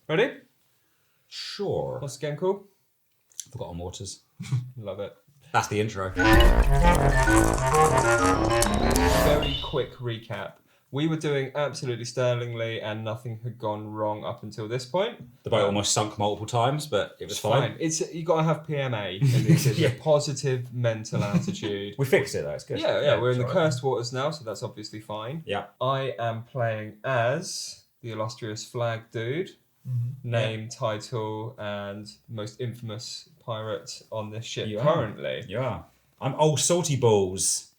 Ready? Sure. What's the game called? Forgotten Waters. Love it. That's the intro. Very quick recap. We were doing absolutely sterlingly and nothing had gone wrong up until this point. The boat almost sunk multiple times, but it was fine. You got to have PMA in this. It's a positive mental attitude. We fixed it though, it's good. Yeah, we're in the cursed waters now, so that's obviously fine. Yeah. I am playing as the illustrious flag dude, name, title, and most infamous pirate on this ship currently. Yeah. I'm Old Salty Balls,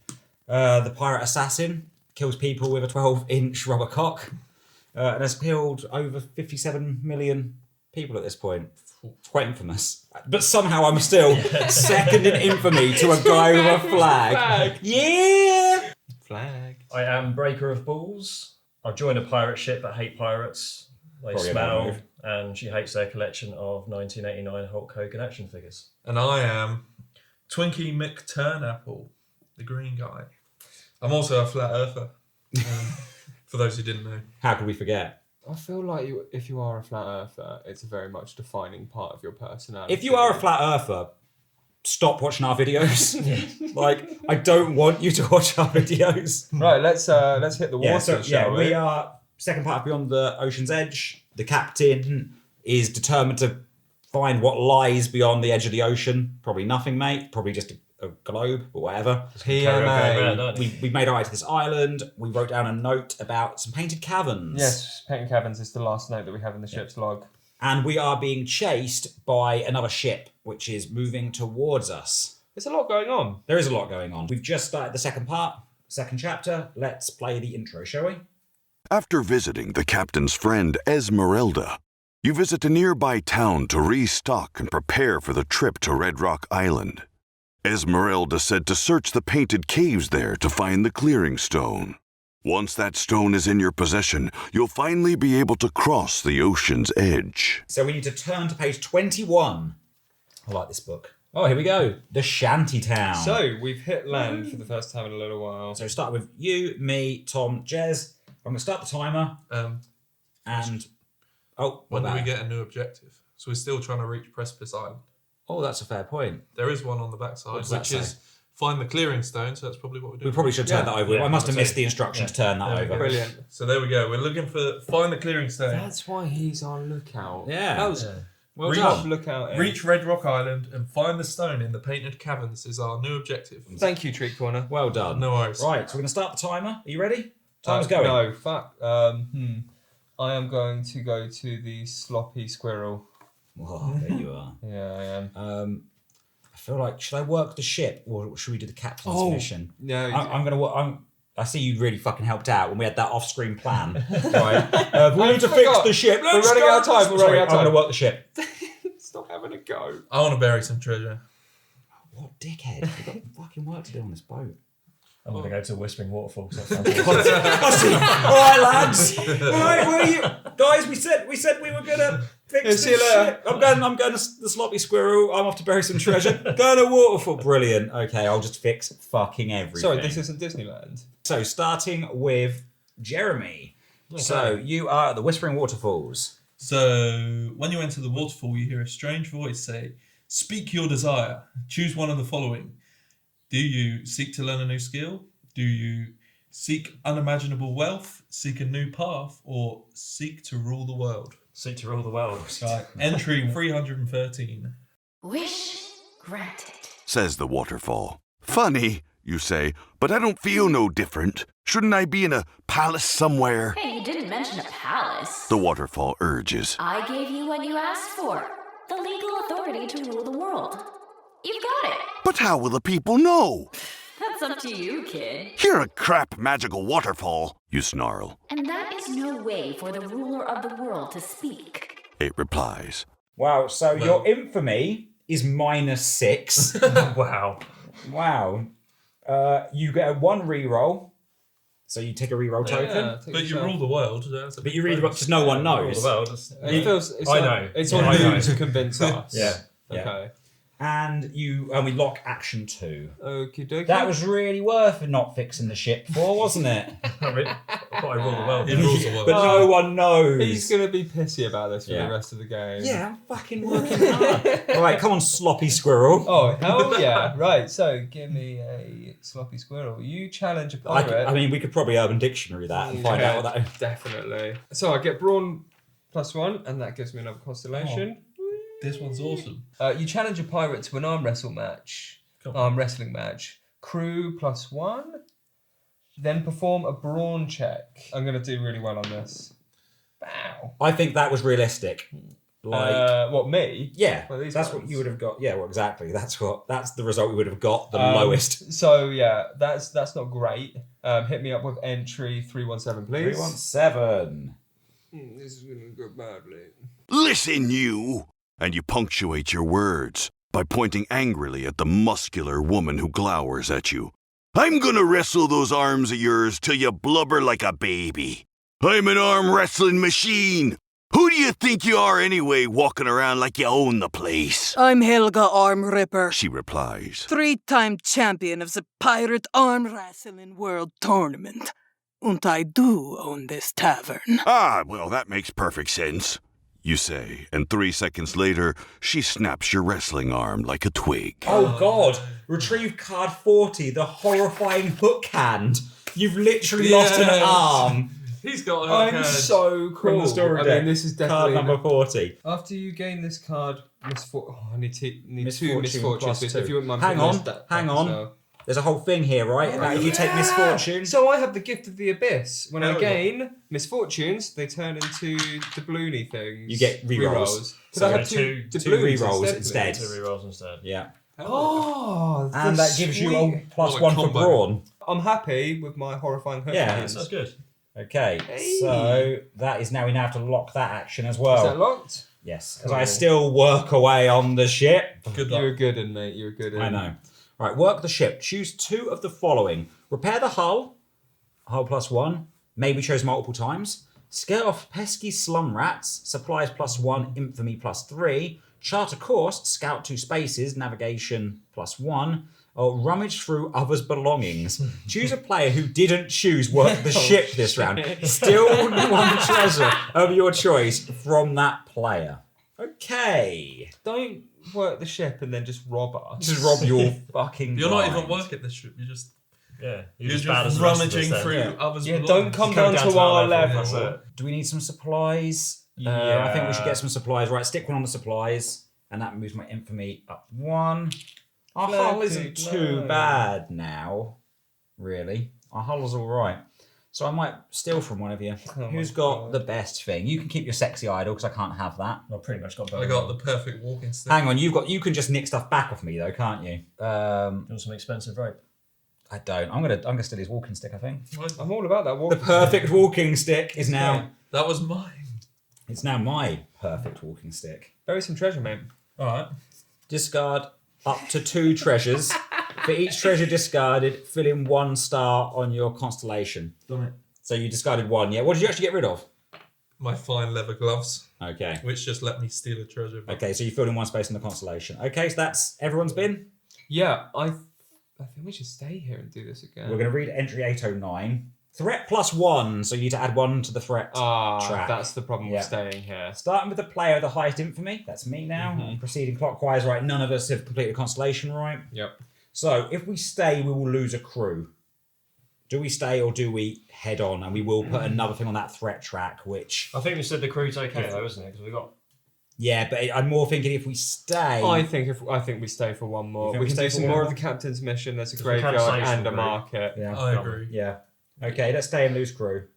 the pirate assassin. Kills people with a 12-inch rubber cock and has killed over 57 million people at this point. It's quite infamous. But somehow I'm still second in infamy to a guy with a flag. Yeah! Flag. I am Breaker of Balls. I've joined a pirate ship that hate pirates. They Probably smell, and she hates their collection of 1989 Hulk Hogan action figures. And I am Twinkie McTurnapple, the green guy. I'm also a flat earther, for those who didn't know. How could we forget? I feel like if you are a flat earther, it's a very much defining part of your personality. If you are a flat earther, stop watching our videos. Like, I don't want you to watch our videos. Right, let's hit the water, shall we? We are second part of Beyond the Ocean's Edge. The captain is determined to find what lies beyond the edge of the ocean. Probably nothing, mate. Probably just a globe or whatever. PMA. We made our way to this island. We wrote down a note about some painted caverns. Yes, painted caverns is the last note that we have in the ship's log. And we are being chased by another ship, which is moving towards us. There's a lot going on. There is a lot going on. We've just started the second part, second chapter. Let's play the intro, shall we? After visiting the captain's friend Esmeralda, you visit a nearby town to restock and prepare for the trip to Red Rock Island. Esmeralda said to search the painted caves there to find the clearing stone. Once that stone is in your possession, you'll finally be able to cross the ocean's edge. So we need to turn to page 21. I like this book. Oh, here we go. The Shanty Town. So, we've hit land for the first time in a little while. So start with you, me, Tom, Jez. I'm going to start the timer. And... Oh, when do we get a new objective? So we're still trying to reach Precipice Island. Oh, that's a fair point. There is one on the backside, What does that which is find the clearing stone, so that's probably what we're doing. We probably should turn that over. I must have missed the instruction to turn that over. Brilliant. So there we go. We're looking for find the clearing stone. That's why he's on lookout. Yeah. That was well Reach- done. Lookout. Reach Red Rock Island and find the stone in the painted caverns is our new objective. Thank you, Treat Corner. Well done. No worries. Right, so we're going to start the timer. Are you ready? Time's going. No, fuck. I am going to go to the sloppy squirrel. Oh, there you are. Yeah, I am. I feel like, should I work the ship or should we do the captain's mission? No, I'm going to... I see you really fucking helped out when we had that off-screen plan. Right. We need to fix the ship. We're running out of time. I'm going to work the ship. Stop having a go. I want to bury some treasure. What dickhead? We've got fucking work to do on this boat. I'm going to go to Whispering Waterfalls. I see. All right, lads. All right, where are you? Guys, we said we were going to fix See you this later. ship. I'm going to the sloppy squirrel. I'm off to bury some treasure. Going to Waterfall. Brilliant. Okay, I'll just fix fucking everything. Sorry, this isn't Disneyland. So, starting with Jeremy. Okay. So, you are at the Whispering Waterfalls. So when you enter the waterfall, you hear a strange voice say, "Speak your desire. Choose one of the following. Do you seek to learn a new skill? Do you seek unimaginable wealth, seek a new path, or seek to rule the world?" Seek to rule the world. Entry 313. Wish granted. Says the waterfall. Funny, you say, but I don't feel no different. Shouldn't I be in a palace somewhere? Hey, you didn't mention a palace. The waterfall urges. I gave you what you asked for. The legal authority to rule the world. You've got it. But how will the people know? That's up to you, kid. You're a crap magical waterfall, you snarl. And that is no way for the ruler of the world to speak. It replies. Wow, so your infamy is -6. Wow. Wow. You get a 1 reroll. So you take a reroll token. But you rule the world. But you read just no one knows. Rule the world. It feels, I know. It's Yeah, on I you know. to convince us. Yeah. Okay. And we lock action 2. Okie dokie. That was really worth it not fixing the ship for, wasn't it? I thought I rule the world. He rules the world. But no one knows. He's going to be pissy about this for Yeah. the rest of the game. Yeah, I'm fucking working hard. Right, come on, sloppy squirrel. Oh, hell yeah. Right, so give me a sloppy squirrel. You challenge a pirate. I mean, we could probably Urban Dictionary that and find out what that is. Definitely. So I get brawn +1, and that gives me another constellation. This one's awesome. You challenge a pirate to an arm wrestling match. Crew +1. Then perform a brawn check. I'm going to do really well on this. Wow. I think that was realistic. What, me? Yeah, Well, these that's ones. what you would have got. Yeah, well, exactly. That's the result we would have got. The lowest. So yeah, that's not great. Hit me up with entry 317, please. 317. This is going to go badly. Listen, you! And you punctuate your words by pointing angrily at the muscular woman who glowers at you. I'm gonna wrestle those arms of yours till you blubber like a baby. I'm an arm wrestling machine. Who do you think you are anyway, walking around like you own the place? I'm Helga Arm Ripper, She replies. 3-time champion of the Pirate Arm Wrestling World Tournament. And I do own this tavern. Ah, well, that makes perfect sense, you say, and 3 seconds later, she snaps your wrestling arm like a twig. Oh God! Retrieve card 40. The horrifying hook hand. You've literally lost an arm. He's got a I'm so cool. From the story I deck. mean, this is Card definitely number 40. After you gain this card, I need two Misfortune misfortunes. plus So if two. you wouldn't mind Hang putting on, this back hang as on. well. There's a whole thing here, right? About if you take misfortune. So I have the gift of the abyss. When I Hell yeah. gain misfortunes, they turn into doubloony things. You get rerolls. Could So I have two doubloonies rerolls instead? instead. Two rerolls instead. Yeah. Oh, And that gives you a sweet- plus What a 1 for combo. brawn. I'm happy with my horrifying hook Yeah. hands. That's good. Okay, Hey. so that is now we now have to lock that action as Is well. that locked? Yes, as I still work away on the ship. Good You're a luck. good in, mate. You're a good in. I know. All right, work the ship. Choose 2 of the following: repair the hull +1. Maybe chose multiple times. Scare off pesky slum rats. Supplies +1. Infamy +3. Chart a course. Scout 2 spaces. Navigation +1. Or rummage through others' belongings. Choose a player who didn't choose work the ship this round. Still 1 treasure of your choice from that player. Okay. Don't work the ship and then just rob us. Just rob your fucking You're not even blind. working this trip. You're just Yeah. you're as bad as just the rest of us rummaging then. through Yeah. others' Yeah, belongings. don't come Come down to our level. That's it. Do we need some supplies? I think we should get some supplies. Right, stick 1 on the supplies. And that moves my infamy up 1. Our Flag hull isn't to too blow. bad now, really. Our hull is all right. So I might steal from one of you. Oh Who's my got God. the best thing? You can keep your sexy idol because I can't have that. I've pretty much got. I got the perfect walking stick. Hang on, you can just nick stuff back off me though, can't you? You want some expensive rope? I don't. I'm gonna steal his walking stick. I think I'm all about that. the Walk. perfect walking stick is now. That was mine. It's now my perfect walking stick. Bury some treasure, mate. All right. Discard up to 2 treasures. For each treasure discarded, fill in 1 star on your constellation. Done it. So you discarded 1, yeah? What did you actually get rid of? My fine leather gloves, Okay. which just let me steal a treasure. Okay, so you filled in 1 space in the constellation. Okay, so that's everyone's been. Yeah, I think we should stay here and do this again. We're going to read entry 809. Threat +1, so you need to add 1 to the threat track. That's the problem Yeah. with staying here. Starting with the player of the highest infamy, that's me now. I'm proceeding clockwise, right? None of us have completed constellation, right? Yep. So if we stay, we will lose a crew. Do we stay or do we head on? And we will put another thing on that threat track, which... I think we said the crew's okay though, isn't it? Because we got. Yeah, but I'm more thinking if we stay... I think we stay for one more. You think We we can stay do for some one more more? of the captain's mission. There's a we can't graveyard stay and a for market. Yeah. I agree. Yeah. Okay, let's stay and lose crew.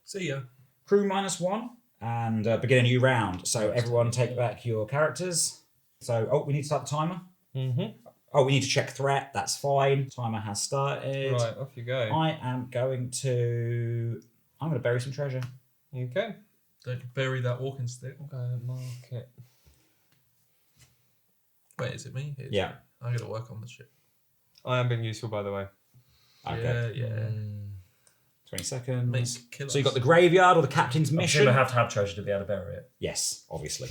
See ya. Crew -1 and begin a new round. So everyone take back your characters. So, we need to start the timer. Mm-hmm. Oh, we need to check threat. That's fine. Timer has started. Right, off you go. I am going to bury some treasure. Okay. Don't you bury that walking stick. Market. Wait, is it me? It's Yeah. me. I'm gonna work on the ship. I am being useful, by the way. Okay. Yeah. 20 seconds. Make kill So you us. got the graveyard or the captain's I'm mission? gonna have to have treasure to be able to bury it. Yes, obviously.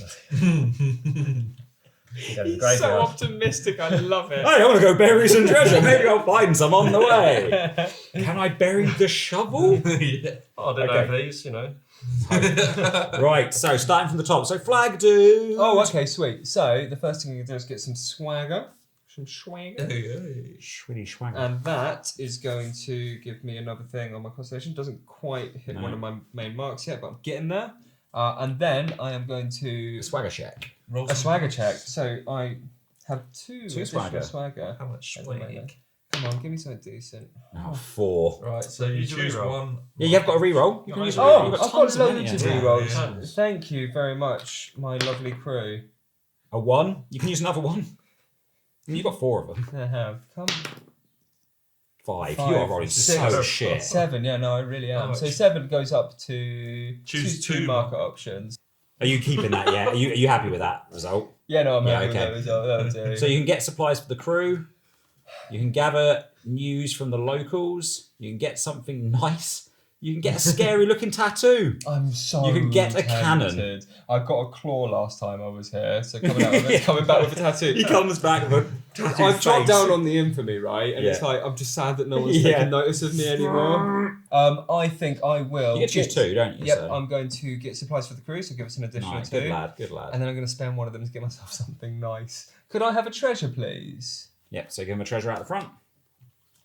You go to the He's so graveyard. optimistic. I love it. I want to go bury some treasure. Maybe I'll find some on the way. Can I bury the shovel? Yeah. Oh, I don't know if these, Right, so starting from the top. So flag dude. Oh, okay, sweet. So the first thing you do is get some swagger. Some swagger. Switty swagger. And that is going to give me another thing on my constellation. Doesn't quite hit one of my main marks yet, but I'm getting there. And then I am going to... Swagger check. Roll A some swagger dice. check. So I have two swagger. swagger. How much at the moment. swag? Come on, give me something decent. Oh, 4. Right, so you Use your choose reroll. one. Yeah, you've got a reroll. You can use a reroll. Oh, You've I've got tons of loads money, of yeah. rerolls. Yeah. Thank you very much, my lovely crew. A 1. You can use another 1. You've got 4 of them. I have. Come 5. Five, You are rolling so six, shit. 7, yeah, no, I really am. How So much? 7 goes up to Choose two two market options. Are you keeping that yet? Are you happy with that result? Yeah, no, I'm Yeah, happy with okay. that result. That'll do. So you can get supplies for the crew. You can gather news from the locals. You can get something nice. You can get a scary looking tattoo. I'm so You can get a cannon. tempted. I got a claw last time I was here, so coming back with a tattoo. He comes back with a tattoo. I've dropped face. down on the infamy, right? And it's Yeah. like, I'm just sad that no one's Yeah. taking notice of me anymore. I think I will. You get to choose 2, don't you? Yep, So. I'm going to get supplies for the crew, so give us an additional Nice, 2. good lad, good lad. And then I'm going to spend one of them to get myself something nice. Could I have a treasure, please? Yep, so give him a treasure out the front.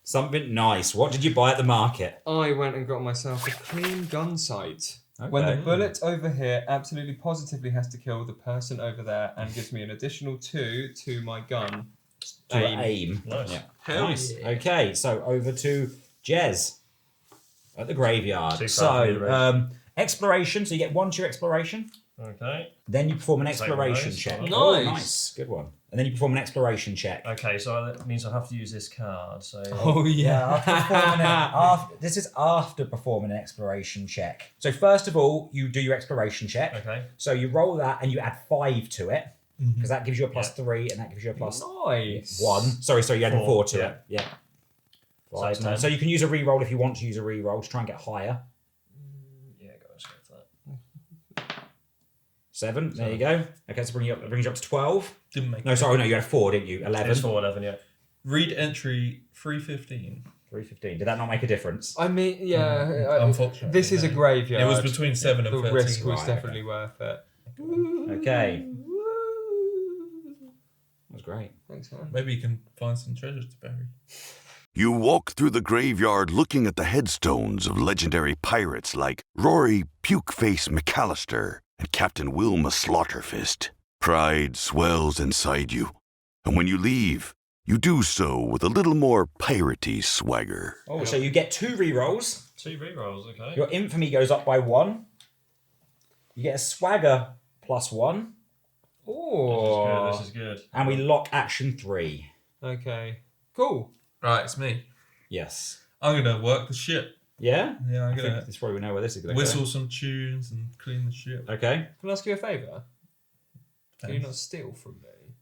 Something nice. What did you buy at the market? I went and got myself a clean gun sight. When the Okay. bullet over here absolutely positively has to kill the person over there and gives me an additional 2 to my gun. To aim. Nice. Yeah. Hell Nice. yeah. Okay, so over to Jez at the graveyard. Too far for me to So, exploration. So you get 1 to your exploration. Okay. Then you perform an Same exploration as check. those. Oh, Nice. nice. Good one. And then you perform an exploration check. Okay, so that means I have to use this card. So Oh, This is after performing an exploration check. So first of all, you do your exploration check. okay. So you roll that and you add 5 to it. Because that gives you a plus Yeah. 3 and that gives you a plus Nice. 1. Sorry, you added 4 to yeah. it. Yeah. So Five, it's nine. 10. So you can use a reroll if you want to use a reroll to try and get higher. Yeah, go on, go for that. 7. There you go. Okay, so it brings you up to 12. Didn't make No, it. sorry, no, you had 4, didn't you? 11. It's 4, 11, yeah. Read entry 315. 315. Did that not make a difference? I mean, yeah. Unfortunately, This is a no. graveyard. It was between 7 and The 13. risk was Right, definitely worth it. Okay. That was great. Thanks, man. Maybe you can find some treasures to bury. You walk through the graveyard looking at the headstones of legendary pirates like Rory Pukeface McAllister and Captain Wilma Slaughterfist. Pride swells inside you, and when you leave, you do so with a little more piratey swagger. Oh, so you get 2 rerolls. 2 rerolls, okay. Your infamy goes up by 1. You get a swagger plus 1. Oh. This is good. And we lock action 3. Okay. Cool. Right, it's me. Yes. I'm going to work the ship. Yeah? Yeah, I'm I going think to this probably know where this is going to whistle some tunes and clean the ship. go. Okay. Can I ask you a favour? Can you Thanks. not steal from me?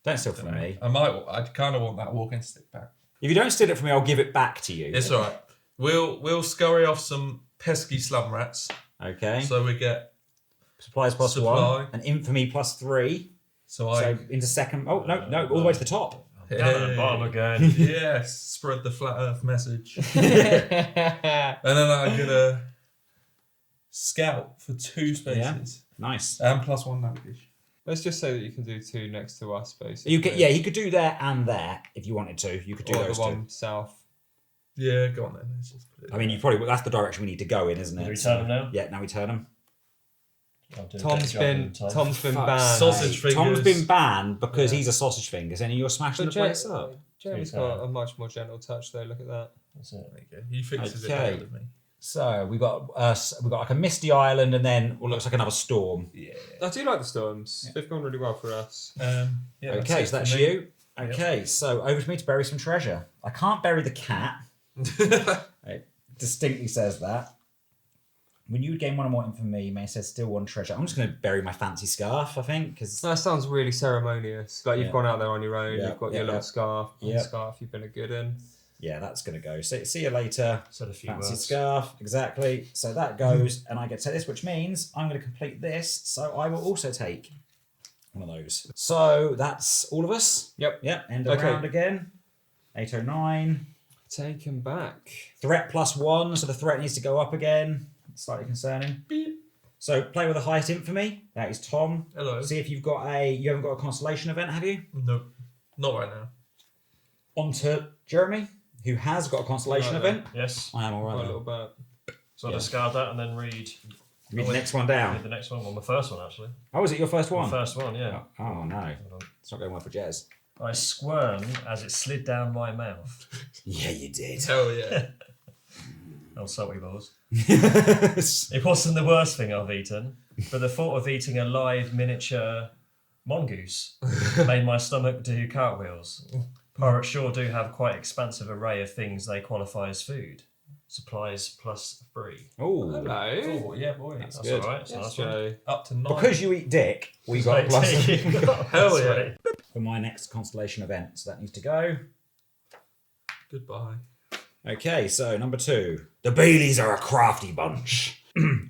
Don't steal from me. I kind of want that walking stick back. If you don't steal it from me, I'll give it back to you. It's all right. We'll scurry off some pesky slum rats. Okay. So we get Supplies plus Supply. 1. And infamy plus 3. so So into second. Oh, no, all the way to the top. Down at the bottom again. yes, spread the flat Earth message. And Yeah. then I'm gonna scout for 2 spaces Nice. and plus 1 navigation. Let's just say that you can do 2 next to us, basically. You could, yeah, he could do there and there if you wanted to. You could do Or those the two. one south. Yeah, go on then. Let's just put it I mean, you probably that's the direction we need to go in, isn't it? Do we turn them now? Yeah, now we turn them. I'll do a Tom's better job been than Tom. Tom's been Fuck's banned. Sausage sake. Tom's fingers. been banned because Yeah. he's a sausage fingers, and you're smashing But the place up. Jeremy's got a much more gentle touch, though. Look at that. That's it. There you go. He fixes it Okay. better than me. So we got like a misty island, and then what looks like another storm. Yeah. I do like the storms. They've gone really well for us. Yeah, Okay, it so that's for me. you. Okay, so over to me to bury some treasure. I can't bury the cat. It distinctly says that. When you gain 1 or more infamy, you may say still 1 treasure. I'm just going to bury my fancy scarf, I think, because That sounds really ceremonious. Like you've Yeah. gone out there on your own. Yeah, You've got yeah, your little yeah. scarf. Yeah. Scarf. You've been a good in. yeah, that's going to go. So see you later. Said a few Fancy words. scarf, exactly. So that goes, and I get to take this, which means I'm going to complete this. So I will also take One of those. So that's all of us. Yep. Yep. End Okay. round again. 809. Taken back. Threat +1, so the threat needs to go up again. Slightly concerning. So play with the highest infamy. That is Tom. Hello. See if you haven't got a constellation event, have you? No, not right now. On to Jeremy, who has got a constellation Right event. Yes. I am My alright. little bird. So I Yeah. discard that and then read Read the next one down. the next one. Well, my first one actually. Oh, was it your first one? The first one, yeah. Oh no, Hold on. it's not going well for Jez. I squirmed as it slid down my mouth. Yeah, you did. Hell yeah. Oh, salty balls. Yes. It wasn't the worst thing I've eaten, but the thought of eating a live miniature mongoose made my stomach do cartwheels. Pirates sure do have quite expansive array of things they qualify as food. Supplies +3. Oh, Hello. Oh, yeah, boy. That's good. all right. That's a Yes, nice one. Joe. Up to 9. because you eat dick, we got a plus Hell yeah. Right. for my next constellation event. So that needs to go. Goodbye. Okay, so number 2. The Baileys are a crafty bunch.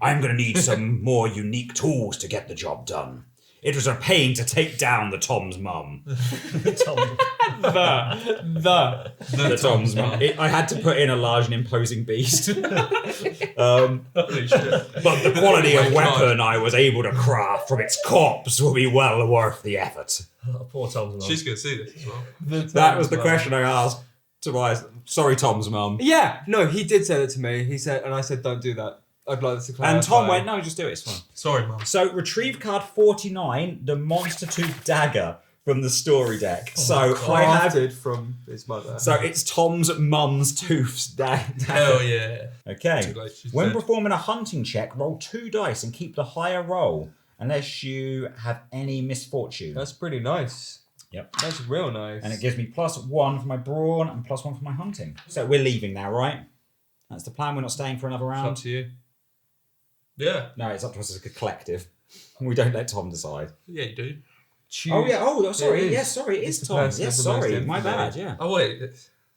I'm going to need some more unique tools to get the job done. It was a pain to take down the Tom's mum. Tom, The Tom's mum. I had to put in a large and imposing beast. Holy shit. But the quality of Oh my God. weapon I was able to craft from its corpse will be well worth the effort. poor Tom's mum. She's going to see this as well. That was the question I asked Tobias. Sorry, Tom's mum. Yeah, no, he did say that to me. He said, and I said, don't do that. I'd like to clarify. And Tom went, no, just do it, it's fine. Sorry, Mum. So, retrieve card 49, the Monster Tooth Dagger from the story deck. So, I have... Crafted from his mother. So, it's Tom's mum's tooth's dagger. Hell yeah. Okay. Too late, she's When dead. performing a hunting check, roll 2 dice and keep the higher roll, unless you have any misfortune. That's pretty nice. Yep. That's real nice. And it gives me +1 for my brawn and +1 for my hunting. So, we're leaving now, right? That's the plan. We're not staying for another It's up round. to you. Yeah. No, it's up to us as a collective. We don't let Tom decide. Yeah, you do. Oh yeah. Oh, sorry. It is. Yes, sorry. It is It's the Tom. person Yes, with the most sorry. My infamy. bad. Yeah. Oh, wait.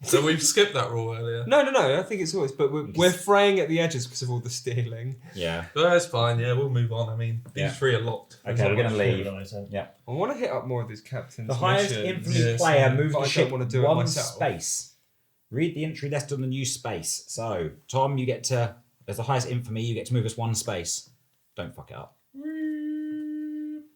So we've skipped that rule earlier. No. I think it's always, but we're fraying at the edges because of all the stealing. Yeah. But that's fine. Yeah, we'll move on. I mean, these Yeah. 3 are locked. Okay, we're gonna leave. Yeah. I want to hit up more of these captains. The highest missions. infamy Yes, player but moves I the don't ship wanna do it 1 myself. space. Read the entry list on the new space. So, Tom, you get to, as the highest infamy, you get to move us 1 space. Don't fuck it up.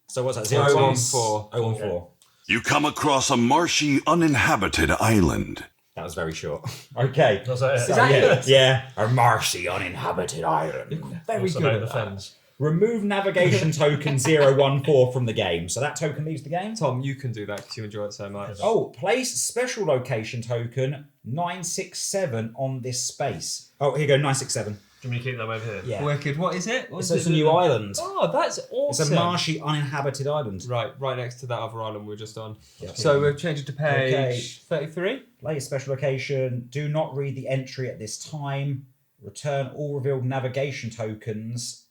So what's that? 014. 014. You come across a marshy, uninhabited island. That was very short. Okay. Was that it? So, yeah. A marshy, uninhabited island. Very Also good made at the that. fens. Remove navigation token 014 from the game. So that token leaves the game. Tom, you can do that because you enjoy it so much. Oh, place special location token 967 on this space. Oh, here you go, 967. Do you want me to keep them over here? Yeah. Wicked. What is it? So it's a new island. Oh, that's awesome. It's a marshy, uninhabited island. Right next to that other island we were just on. Yep. So we've changed it to page Okay. 33. Place special location. Do not read the entry at this time. Return all revealed navigation tokens.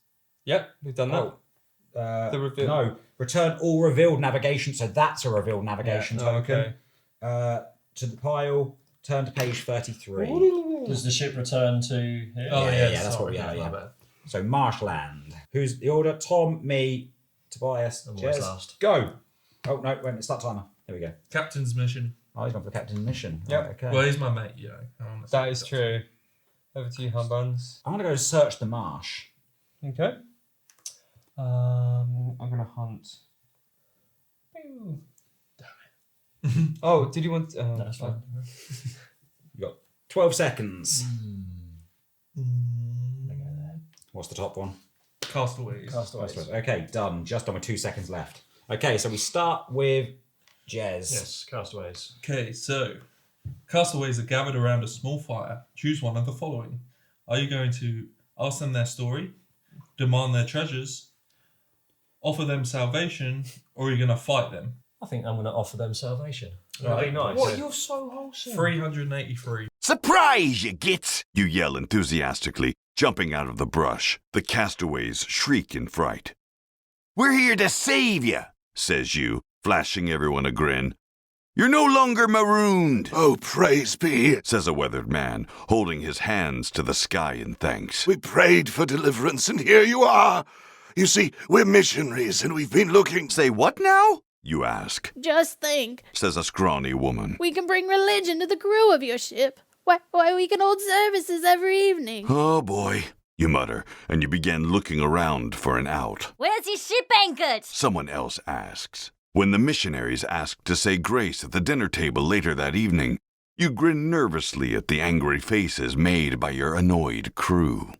Yep, we've done that. The reveal. No, return all revealed navigation. So that's a revealed navigation Oh, token. okay. To the pile. Turn to page 33. Does the ship return to here? Oh, Yeah, yeah, that's what sorry, we are. my Yeah. bad. So marshland. Who's the order? Tom, me, Tobias, I'm always Jez. last. Go. Oh no, wait a minute. Start timer. There we go. Captain's mission. Oh, he's gone for the captain's mission. Yep. Right, okay. Well, he's my mate, you know. That is true. Over to you, Humbuns. I'm gonna go search the marsh. Okay. I'm gonna hunt. Oh, did you want? No, that's fine. You got 12 seconds. Mm. What's the top one? Castaways. Castaways. Okay, done. Just on with 2 seconds left. Okay, so we start with Jez. Yes, castaways. Okay, so castaways are gathered around a small fire. Choose one of the following. Are you going to ask them their story, demand their treasures, offer them salvation, or are you going to fight them? I think I'm going to offer them salvation. Right. That'd be nice. What? yeah. You're so wholesome. 383. Surprise, you gits! You yell enthusiastically, jumping out of the brush. The castaways shriek in fright. We're here to save you, says you, flashing everyone a grin. You're no longer marooned. Oh, praise be. Says a weathered man, holding his hands to the sky in thanks. We prayed for deliverance, and here you are. You see, we're missionaries and we've been looking. Say what now? You ask, Just think. says a scrawny woman. We can bring religion to the crew of your ship. Why we can hold services every evening. Oh boy, you mutter, and you begin looking around for an out. Where's your ship anchored? Someone else asks. When the missionaries ask to say grace at the dinner table later that evening, you grin nervously at the angry faces made by your annoyed crew.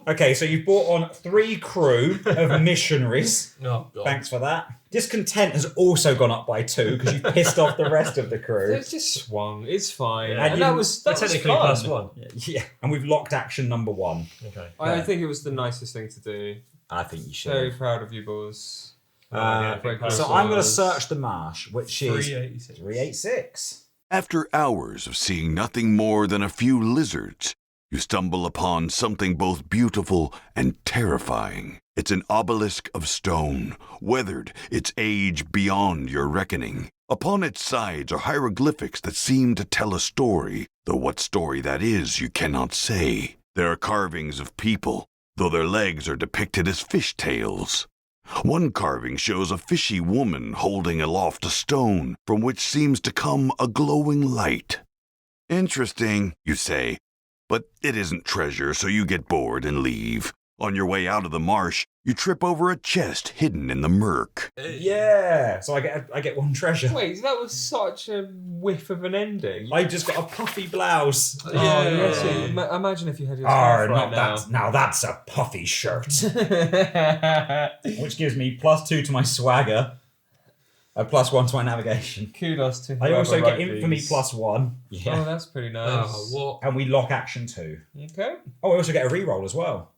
Okay, so you've brought on 3 crew of missionaries. Oh, God. Thanks for that. Discontent has also gone up by 2 because you've pissed off the rest of the crew. It's just swung. It's fine. Yeah. And that was Technically fun. +1. Yeah, and we've locked action number 1. Okay. I think it was the nicest thing to do. I think you should. Very proud of you, boys. So So I'm going to search the marsh, which is 386. 386. After hours of seeing nothing more than a few lizards, you stumble upon something both beautiful and terrifying. It's an obelisk of stone, weathered, its age beyond your reckoning. Upon its sides are hieroglyphics that seem to tell a story, though what story that is you cannot say. There are carvings of people, though their legs are depicted as fish tails. One carving shows a fishy woman holding aloft a stone from which seems to come a glowing light. Interesting, you say, but it isn't treasure, so you get bored and leave. On your way out of the marsh, you trip over a chest hidden in the murk. Yeah, so I get 1 treasure. Wait, that was such a whiff of an ending. I just got a puffy blouse. Imagine if you had your Oh, scarf right now. now that's a puffy shirt. Which gives me +2 to my swagger. A +1 to my navigation. Kudos to I also whoever get wrote infamy these. +1. Yeah. Oh, that's pretty nice. Oh, what? And we lock action 2. Okay. Oh, I also get a reroll as well.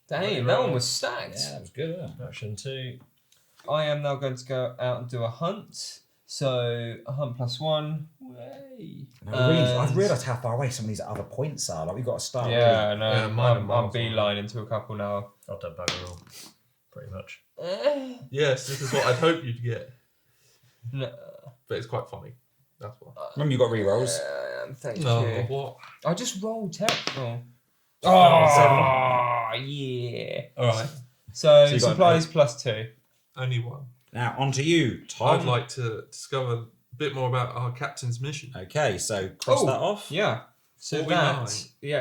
Dang, that one was stacked. Yeah, that was good. Isn't it? Action 2. I am now going to go out and do a hunt. So, a hunt +1. Way. I've realised how far away some of these other points are. Like, we've got to start. Yeah, I know. Yeah, mine are I'm miles beeline into a couple now. I've done bugger all. Pretty much. Yes, this is what I'd hope you'd get. No. But it's quite funny. That's why. Remember, you got rerolls. Thank No, you. what? I just rolled terrible. Yeah. Alright, So, you got supplies +2. only one. Now, on to you, Tom. I'd like to discover a bit more about our captain's mission. Okay, so cross Oh, that off. Yeah. So 49.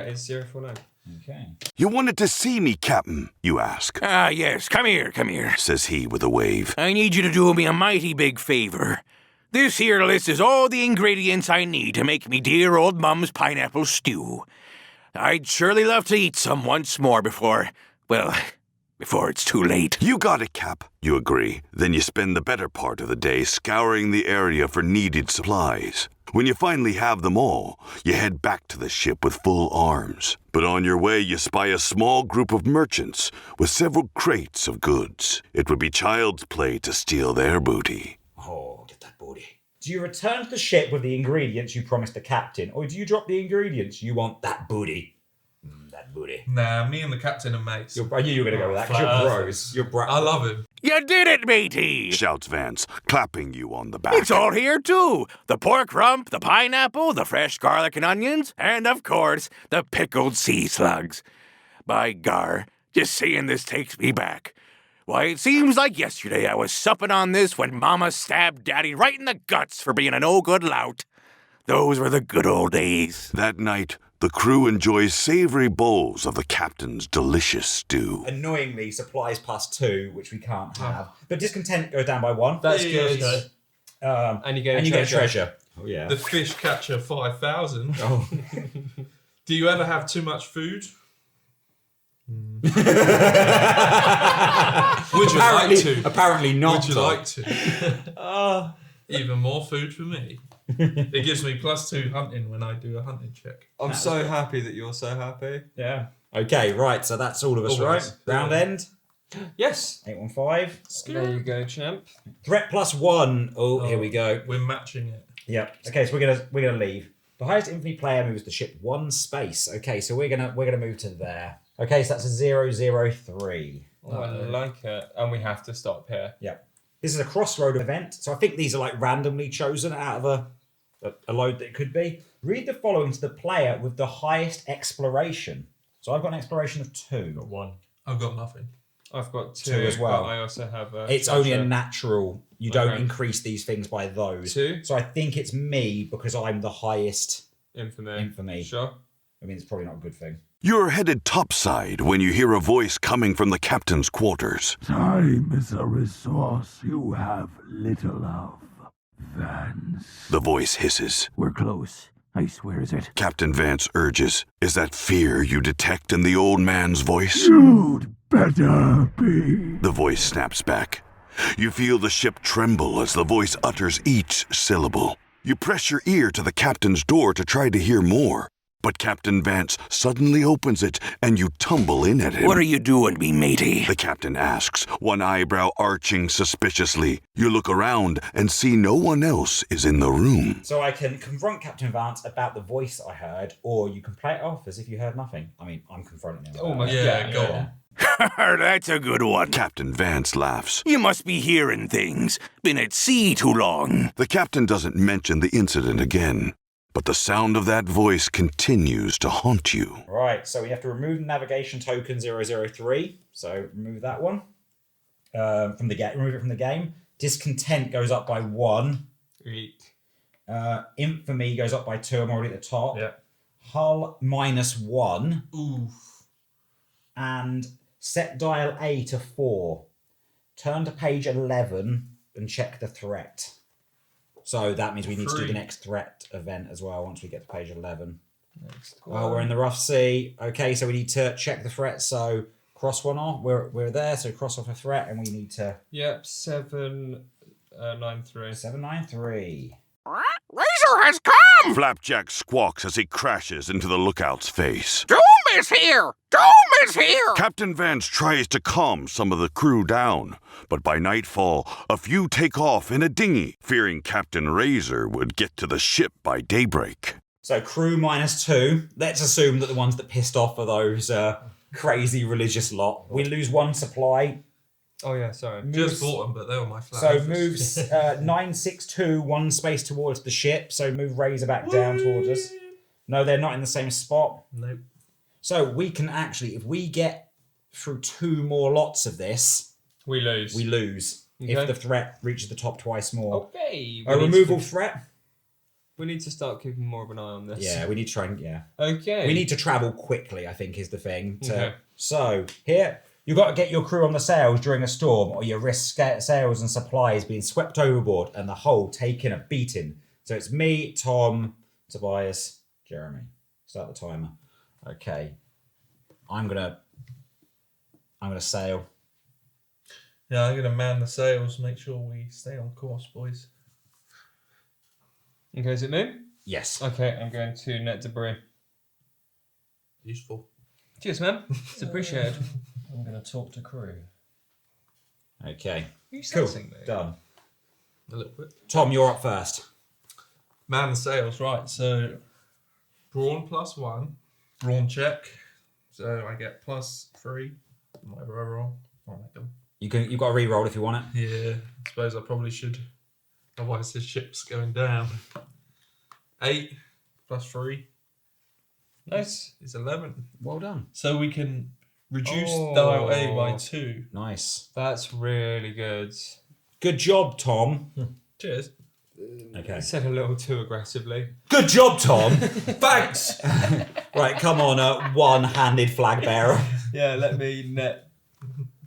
it's 049. Okay. You wanted to see me, Captain, you ask, Ah, yes, come here. says he with a wave. I need you to do me a mighty big favor. This here list is all the ingredients I need to make me dear old mum's pineapple stew. I'd surely love to eat some once more before it's too late. You got it, Cap, you agree. Then you spend the better part of the day scouring the area for needed supplies. When you finally have them all, you head back to the ship with full arms. But on your way, you spy a small group of merchants with several crates of goods. It would be child's play to steal their booty. Oh, get that booty. Do you return to the ship with the ingredients you promised the captain, or do you drop the ingredients you want that booty? That booty. Nah, me and the captain are mates. I knew you were going to go with that because you're bros. You're I love him. You did it, matey! Shouts Vance, clapping you on the back. It's all here, too. The pork rump, the pineapple, the fresh garlic and onions, and, of course, the pickled sea slugs. By gar, just seeing this takes me back. Why, it seems like yesterday I was supping on this when Mama stabbed Daddy right in the guts for being a no-good lout. Those were the good old days. That night, the crew enjoys savory bowls of the captain's delicious stew. Annoyingly, supplies +2, which we can't have. But discontent goes down by 1. That's Yeah, good. yeah. And you get And a you get a treasure. treasure. Oh, yeah. The fish catcher 5,000. Oh. Do you ever have too much food? Would you like to? Apparently not. Would you Tom. like to? Even more food for me. It gives me +2 hunting when I do a hunting check. I'm so happy that you're so happy. Yeah. Okay, right, so that's all of us, Always. right? Round end. Yes. 815. There you go, champ. Threat +1. Oh, here we go. We're matching it. Yep. Okay, so we're gonna leave. The highest infantry player moves the ship 1 space. Okay, so we're gonna move to there. Okay, so that's a 003. Oh, I like it. And we have to stop here. Yep. This is a crossroad event, so I think these are like randomly chosen out of a load that it could be. Read the following to the player with the highest exploration. So I've got an exploration of 2. Got 1. I've got nothing. I've got 2 as well. But I also have a. It's only a natural. You don't increase these things by those. 2. So I think it's me because I'm the highest. Infamy. Sure. I mean, it's probably not a good thing. You're headed topside when you hear a voice coming from the captain's quarters. Time is a resource you have little of, Vance. The voice hisses. We're close. I swear is it. Captain Vance urges. Is that fear you detect in the old man's voice? You'd better be. The voice snaps back. You feel the ship tremble as the voice utters each syllable. You press your ear to the captain's door to try to hear more. But Captain Vance suddenly opens it and you tumble in at him. What are you doing, me matey? The captain asks, one eyebrow arching suspiciously. You look around and see no one else is in the room. So I can confront Captain Vance about the voice I heard, or you can play it off as if you heard nothing. I mean, I'm confronting him. Almost. Go on. That's a good one. Captain Vance laughs. You must be hearing things. Been at sea too long. The captain doesn't mention the incident again, but the sound of that voice continues to haunt you. Right, so we have to remove navigation token 003. So remove that one from the game. Remove it from the game. Discontent goes up by 1. Infamy goes up by 2. I'm already at the top. Yeah. Hull -1. Oof. And set dial A to 4. Turn to page 11 and check the threat. So that means we need to do the next threat event as well once we get to page 11. We're in the rough sea. Okay, so we need to check the threat. So cross one off. We're there. So cross off a threat, and we need to. Yep, 793. 793. Razer has come! Flapjack squawks as he crashes into the lookout's face. Doom is here! Doom is here! Captain Vance tries to calm some of the crew down, but by nightfall, a few take off in a dinghy, fearing Captain Razer would get to the ship by daybreak. So crew -2. Let's assume that the ones that pissed off are those crazy religious lot. We lose 1 supply. Oh yeah, sorry. Just bought them, but they were my flat. So moves 962 1 space towards the ship. So move Razer back down towards us. No, they're not in the same spot. Nope. So we can actually, if we get through 2 more lots of this, we lose. Okay. If the threat reaches the top twice more. Okay. A removal threat. We need to start keeping more of an eye on this. Yeah, we need to try and Okay. We need to travel quickly, I think, is the thing. Okay. So here, you've got to get your crew on the sails during a storm, or you risk sails and supplies being swept overboard and the hull taking a beating. So it's me, Tom, Tobias, Jeremy. Start the timer. Okay. I'm gonna sail. Yeah, I'm gonna man the sails, make sure we stay on course, boys. Okay, is it me? Yes. Okay, I'm going to net debris. Useful. Cheers, man. It's appreciated. I'm going to talk to crew. Okay. You Cool. sensing me? Done. A little bit. Tom, you're up first. Man the sails, right. So, brawn +1. Brawn check. So, I get +3. Whatever I roll. I'll make them. You've got to re-roll if you want it. Yeah, I suppose I probably should. Otherwise, this ship's going down. 8 +3 Nice. is 11. Well done. So we can reduce dial A by 2. Nice. That's really good. Good job, Tom. Cheers. Okay. I said a little too aggressively. Good job, Tom. Thanks. Right, come on, one-handed flag bearer. Yeah, let me net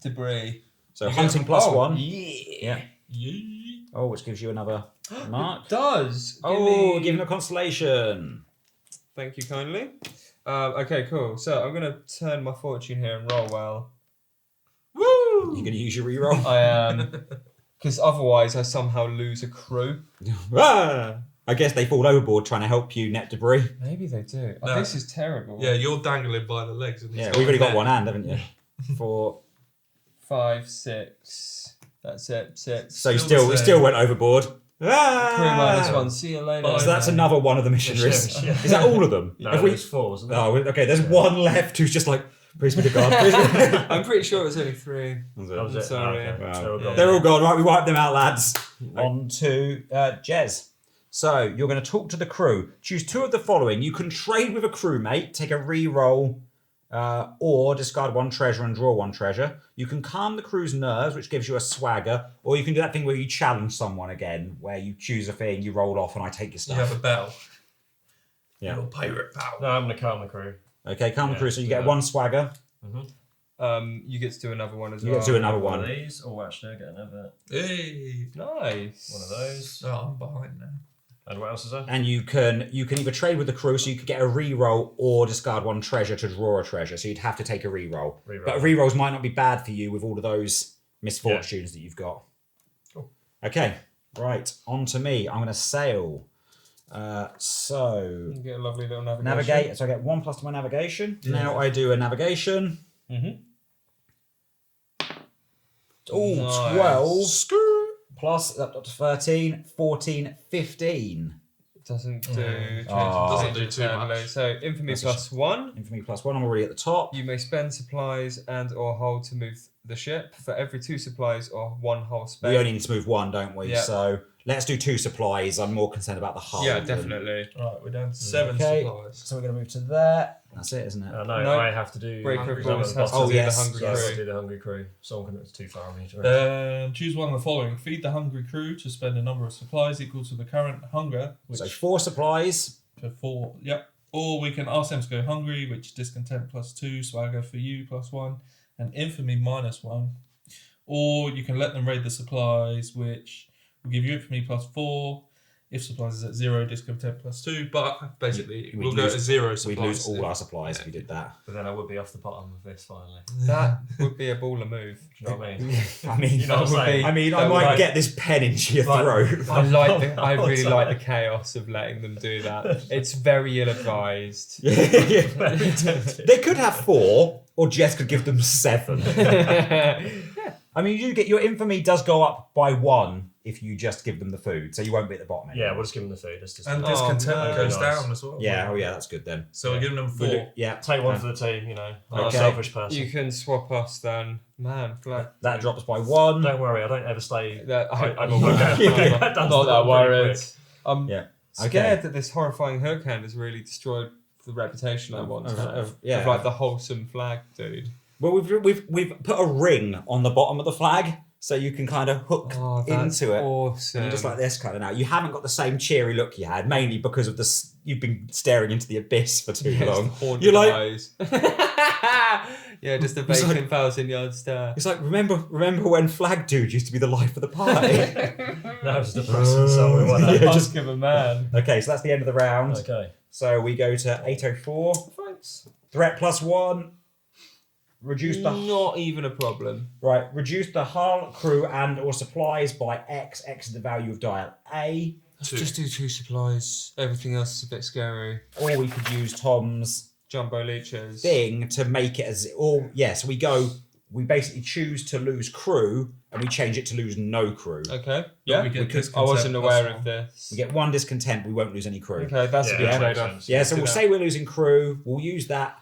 debris. So hunting +1. Yeah. Yeah. Oh, which gives you another mark. It does. Give him a constellation. Thank you kindly. Okay, cool. So I'm going to turn my fortune here and roll well. Woo! You're going to use your reroll? I am. Because otherwise I somehow lose a crew. I guess they fall overboard trying to help you net debris. Maybe they do. No. This is terrible. Yeah, you're dangling by the legs. And Yeah, we've already got one hand, haven't you? 4, 5, 6. That's it. 6. So you still went overboard. Crew -1. See you later. So that's another one of the missionaries. Is that all of them? No, there's 4, isn't it? Oh, okay. There's one left who's just like, please be the God. I'm pretty sure it was only 3. That was it. Sorry. Okay. Wow. They're all gone. Right, we wiped them out, lads. On to Jez. So you're going to talk to the crew. Choose 2 of the following. You can trade with a crewmate, take a re-roll or discard 1 treasure and draw 1 treasure. You can calm the crew's nerves, which gives you a swagger, or you can do that thing where you challenge someone again, where you choose a thing, you roll off, and I take your stuff. You have a bell. Yeah. Little pirate bell. No, I'm going to calm the crew. Okay, calm the crew, so you get 1 swagger. You get to do another one as You well. get to do another One one. of these. Oh, actually, I get another. Hey. Nice. One of those. Oh, I'm behind now. And what else is there? And you can either trade with the crew, so you could get a reroll, or discard 1 treasure to draw a treasure. So you'd have to take a reroll. But rerolls might not be bad for you with all of those misfortunes that you've got. Cool. Okay, right, on to me. I'm going to sail. So You get a lovely little navigation. navigate. So I get 1 plus to my navigation. Now I do a navigation. Oh, Nice. 12 plus up to 13, 14, 15. Doesn't do. changes Doesn't do too internally. much. So infamy That's plus 1. Infamy plus 1. I'm already at the top. You may spend supplies and or hold to move the ship. For every 2 supplies or 1 hull spent. We only need to move 1, don't we? Yeah. So let's do 2 supplies. I'm more concerned about the hull. Yeah, than- definitely. Right, we're down to 7 Okay. supplies. So we're going to move to there. That's it, isn't it? No, No. I have to do. Breaker hungry of Rules crew. has to Oh, do yes. the hungry So I've got to crew. do the hungry crew. Someone can. It's too far on me. Choose one of the following. Feed the hungry crew to spend a number of supplies equal to the current hunger, which So 4 supplies. for 4. Yep. Or we can ask them to go hungry, which discontent plus 2, swagger for you plus 1, and infamy minus 1. Or you can let them raid the supplies, which will give you infamy plus 4. If supplies is at 0, discontent plus 2. But basically, We'd we'll go lose- to 0 supplies. We'd lose all our supplies if we did that. But then I would be off the bottom of this finally. That would be a baller move. Do you know what I mean? I mean, You know what I'm saying? I mean, I That would might be- get this pen into your throat. I really like the chaos of letting them do that. It's very ill-advised. They could have 4, or Jess could give them 7. I mean, you get your infamy does go up by 1 if you just give them the food, so you won't be at the bottom. Yeah, we'll just give them the food. It's just And Oh, discontent no. goes Nice. down as well. Yeah, oh yeah, that's good then. So we're giving them 4. Yeah, take one for the team. You know, I'm a Okay. selfish person. You can swap us then. Man, that drops by 1. Don't worry, I don't ever stay. I'm not That's that pretty worried. quick. I'm Yeah. scared that this horrifying hook hand has really destroyed the reputation I want to have of yeah. like the wholesome flag dude. Well, we've put a ring on the bottom of the flag, so you can kind of hook Oh, that's into it. awesome. And just like this kind of now. You haven't got the same cheery look you had, mainly because of you've been staring into the abyss for too long. Haunted You're like, eyes. Yeah, just a It's like- vacant 1,000-yard stare. it's like remember when Flag Dude used to be the life of the party. That was depressing. So we want Yeah, that. just- give a man. Okay, so that's the end of the round. Okay. So we go to 804. Thanks. Threat plus 1. Reduce the Not even a problem. right. Reduce the hull, crew, and or supplies by X. X is the value of dial A. Just do 2 supplies. Everything else is a bit scary. Or we could use Tom's Jumbo leeches. thing to make it as or yes. We basically choose to lose crew and we change it to lose no crew. Okay. Yeah. we get I discontent wasn't plus aware 1. of this. We get 1 discontent. We won't lose any crew. Okay, that's a Yeah, good that makes trade-off. sense. Yeah. So Do we'll that. say we're losing crew. We'll use that.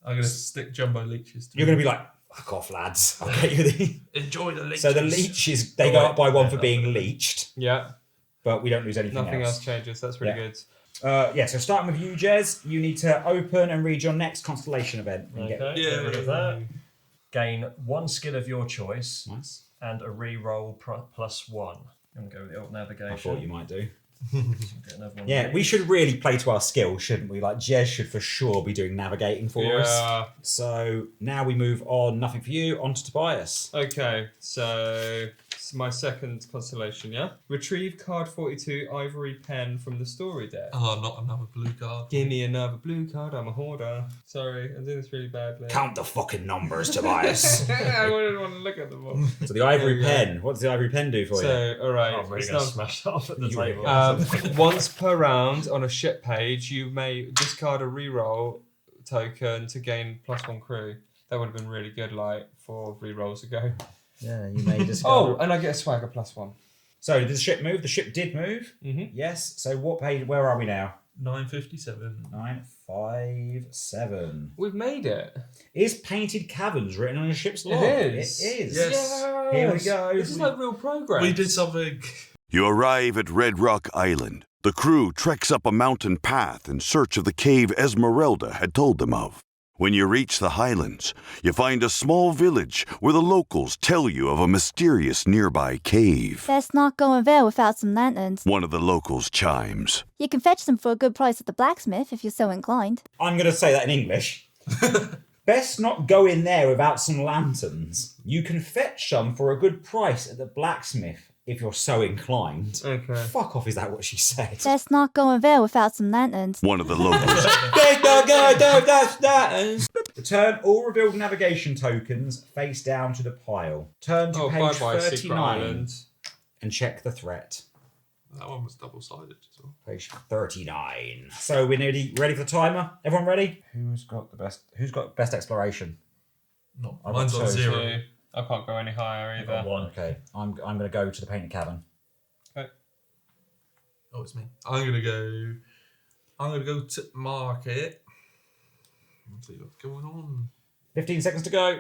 I'm going to stick jumbo leeches. You're going to be like, fuck off, lads. I'll get you the. Enjoy the leeches. So the leeches they go up by 1 for being leached, Yeah. but we don't lose anything Nothing else. else changes. That's really Yeah. good. Yeah, so starting with you, Jez, you need to open and read your next constellation event. And Okay. Get rid of that. Gain 1 skill of your choice Nice. and a re-roll plus 1. I'm going to go with the old navigation. I thought you might do. Get another one Yeah, of we these. should really play to our skills, shouldn't we? Like, Jez should for sure be doing navigating for us. Yeah. So now we move on, nothing for you, on to Tobias. Okay, so it's my second constellation, yeah? Retrieve card 42 ivory pen from the story deck. Oh, not another blue card. Give me another blue card, I'm a hoarder. Sorry, I'm doing this really badly. Count the fucking numbers, Tobias. I didn't want to look at them all. So the ivory There we go. pen, what does the ivory pen do for you? So, alright. I'm really it's going to not- smash that off at the table. Once per round on a ship page, you may discard a reroll token to gain +1 crew. That would have been really good, like 4 rerolls ago. Yeah, you may just Oh, and I get a swagger +1. So did the ship move? The ship did move. Mm-hmm. Yes. So what page? Where are we now? 957. 957. We've made it. Is painted caverns written on a ship's log? is. It is. Yes. Here we go. This is like real progress. We did something. You arrive at Red Rock Island. The crew treks up a mountain path in search of the cave Esmeralda had told them of. When you reach the highlands, you find a small village where the locals tell you of a mysterious nearby cave. Best not go in there without some lanterns. One of the locals chimes. You can fetch them for a good price at the blacksmith if you're so inclined. I'm going to say that in English. Best not go in there without some lanterns. You can fetch some for a good price at the blacksmith if you're so inclined. Okay. Fuck off, is that what she said? Best not go in there without some lanterns. One of the locals. Turn all revealed navigation tokens face down to the pile. Turn to page bye-bye, Secret 39 Island. and check the threat. That one was double-sided as well. Page 39. So we're nearly ready for the timer. Everyone ready? Who's got best exploration? No, I've mine's got on two. 0. I can't go any higher I got either. 1. Okay, I'm going to go to the painted cabin. Oh, it's me. I'm gonna go to market. Let's see what's going on. 15 seconds to go.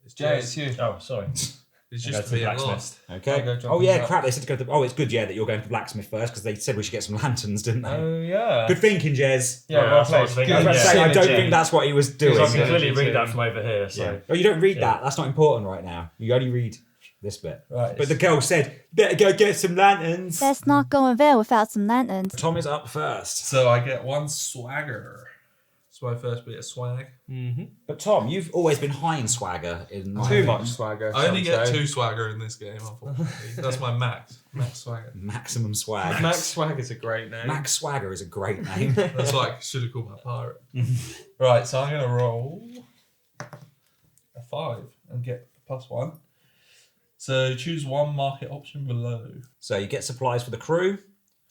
It's Jay, just, it's you. Oh, sorry. it's Go just to the being blacksmith. lost. Okay. I'll go jump Oh in yeah, that. crap. They said to go to. Oh, it's good. Yeah, that you're going to the blacksmith first because they said we should get some lanterns, didn't they? Oh, yeah. Good thinking, Jez. Yeah, well that's what I played. was thinking. I was about to Yeah. say, I don't Synergy. think that's what he was doing. Because I can Yeah. clearly read that from over here. So. Yeah. Oh, you don't read Yeah. that. That's not important right now. You only read this bit. Right. But the girl said, "Better go get some lanterns." Best not go in there without some lanterns. Tom is up first. So I get 1 swagger. It's my first bit of swag. Mm-hmm. But Tom, you've always been high in swagger. In my Too much swagger. I only some get say. 2 swagger in this game, unfortunately. That's my max swagger. maximum swag. Max Swagger's a great name. Max Swagger is a great name. That's why I should have called my pirate. Right, so I'm going to roll a 5 and get a +1. So choose one market option below. So you get supplies for the crew.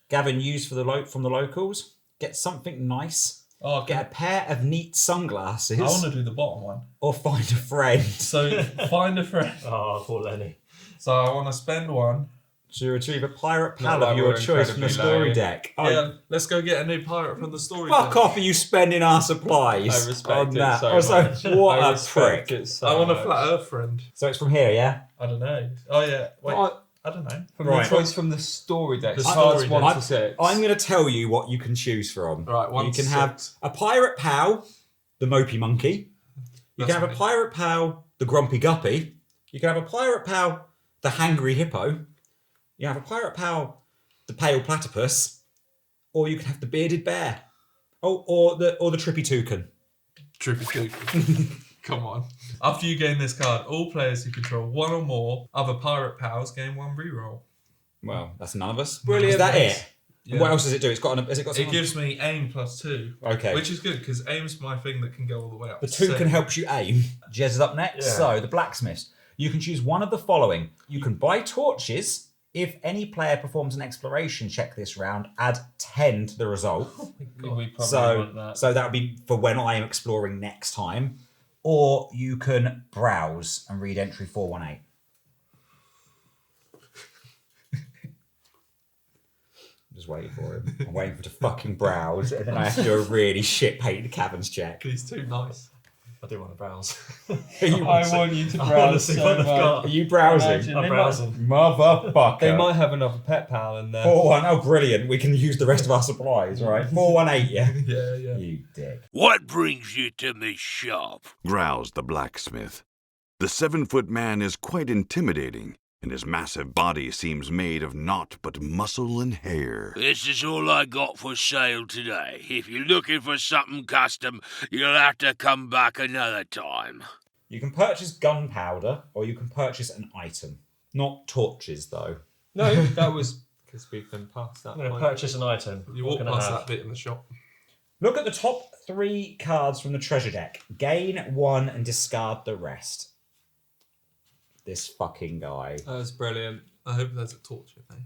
Gavin used from the locals. Get something nice. Oh, Get a pair of neat sunglasses. I want to do the bottom one. Or find a friend. So find a friend. Oh, poor Lenny. So I want to spend 1. To retrieve a pirate Not pal like of your we're choice from the incredibly story low. deck. Oh, Yeah, let's go get a new pirate from the story. fuck deck. off! Are you spending our supplies I respect on it that? so Also, much. what I a respect prick! it so I want a much. flat earth friend. So it's from here, yeah. I don't know. Oh yeah. Wait. What? I don't know. From Right. the choice from the story deck. The Cards story 1 deck. to 6. I'm going to tell you what you can choose from. Right, 1 You to can have 6. a pirate pal, the mopey monkey. You That's can have a me. pirate pal, the grumpy guppy. You can have a pirate pal, the hangry hippo. You can have a pirate pal, the pale platypus, or you can have the bearded bear. Oh, or the trippy toucan. Trippy Toucan. Come on. After you gain this card, all players who control 1 or more other pirate pals gain 1 reroll. Well, that's none of us. Brilliant. Is that it? Yeah. What else does it do? It's got. Has it got? It Something? gives me aim +2. Okay. Which is good because aim's my thing that can go all the way up. The to toucan 7. helps you aim. Jez is up next. Yeah. So the blacksmiths. You can choose one of the following. You can buy torches. If any player performs an exploration check this round, add 10 to the result. We probably So, want that. so that would be for when I am exploring next time. Or you can browse and read entry 418. I'm just waiting for him. I'm waiting for him to fucking browse, and then I have to do a really shit painted cabins check. He's too nice. I do want to browse. Are you, I want you to I wanna browse see so what they've much. got. are you browsing? Imagine I'm they browsing. Motherfucker. They might have another pet pal in there. 4-1. Oh, brilliant. We can use the rest of our supplies, right? 418, yeah? Yeah, yeah. You dick. What brings you to me shop? Growls the blacksmith. The 7-foot man is quite intimidating, and his massive body seems made of naught but muscle and hair. This is all I got for sale today. If you're looking for something custom, you'll have to come back another time. You can purchase gunpowder, or you can purchase an item. Not torches, though. No, that was because we've been past that I'm going to point. purchase an item. You What walk can I past have? that bit in the shop. Look at the top 3 cards from the treasure deck. Gain 1 and discard the rest. This fucking guy. That was brilliant. I hope there's a torch in there.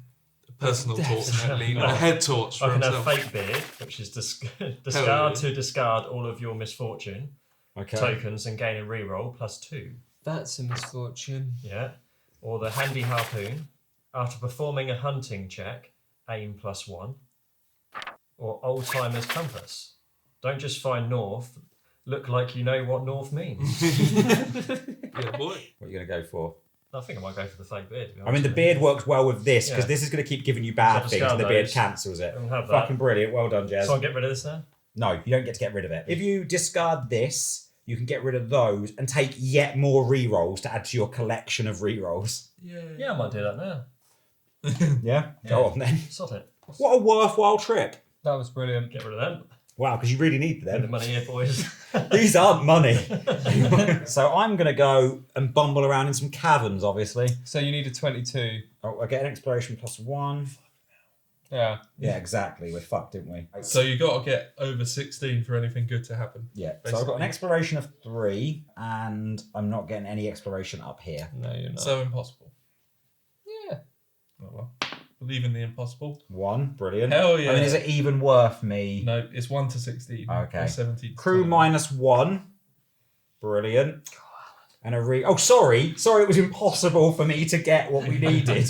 A personal torch. Definitely A not. head torch for I can have himself. fake beard, which is discard yeah. to discard all of your misfortune Okay. tokens and gain a reroll +2. That's a misfortune. Yeah. Or the handy harpoon. After performing a hunting check, aim +1. Or old timer's compass. Don't just find north. Look like you know what north means. Yeah, boy. What are you going to go for? I think I might go for the fake beard. to be I mean, the honest beard works well with this, because Yeah. this is going to keep giving you bad So things, and the discard beard those. cancels it. I'll have that. Fucking brilliant. Well done, with. Jez. So I'll get rid of this now? No, you don't get to get rid of it. If you discard this, you can get rid of those and take yet more rerolls to add to your collection of rerolls. Yeah, I might do that now. Yeah? Go on then. Sod it. What a worthwhile trip. That was brilliant. Get rid of them. Wow, because you really need Get the them. money here, boys. These aren't money. So I'm going to go and bumble around in some caverns, obviously. So you need a 22. Oh, I get an exploration +1. Yeah. Yeah, exactly. We're fucked, didn't we? So you got to get over 16 for anything good to happen. Yeah, so I've got an exploration of 3, and I'm not getting any exploration up here. No, you're not. So impossible. Yeah. Oh, well. Believe in the impossible. 1, brilliant. Hell yeah. I mean, is it even worth me? No, it's 1 to 16. Okay. Or 17 to Crew 20. -1, brilliant. And oh, sorry, it was impossible for me to get what we needed.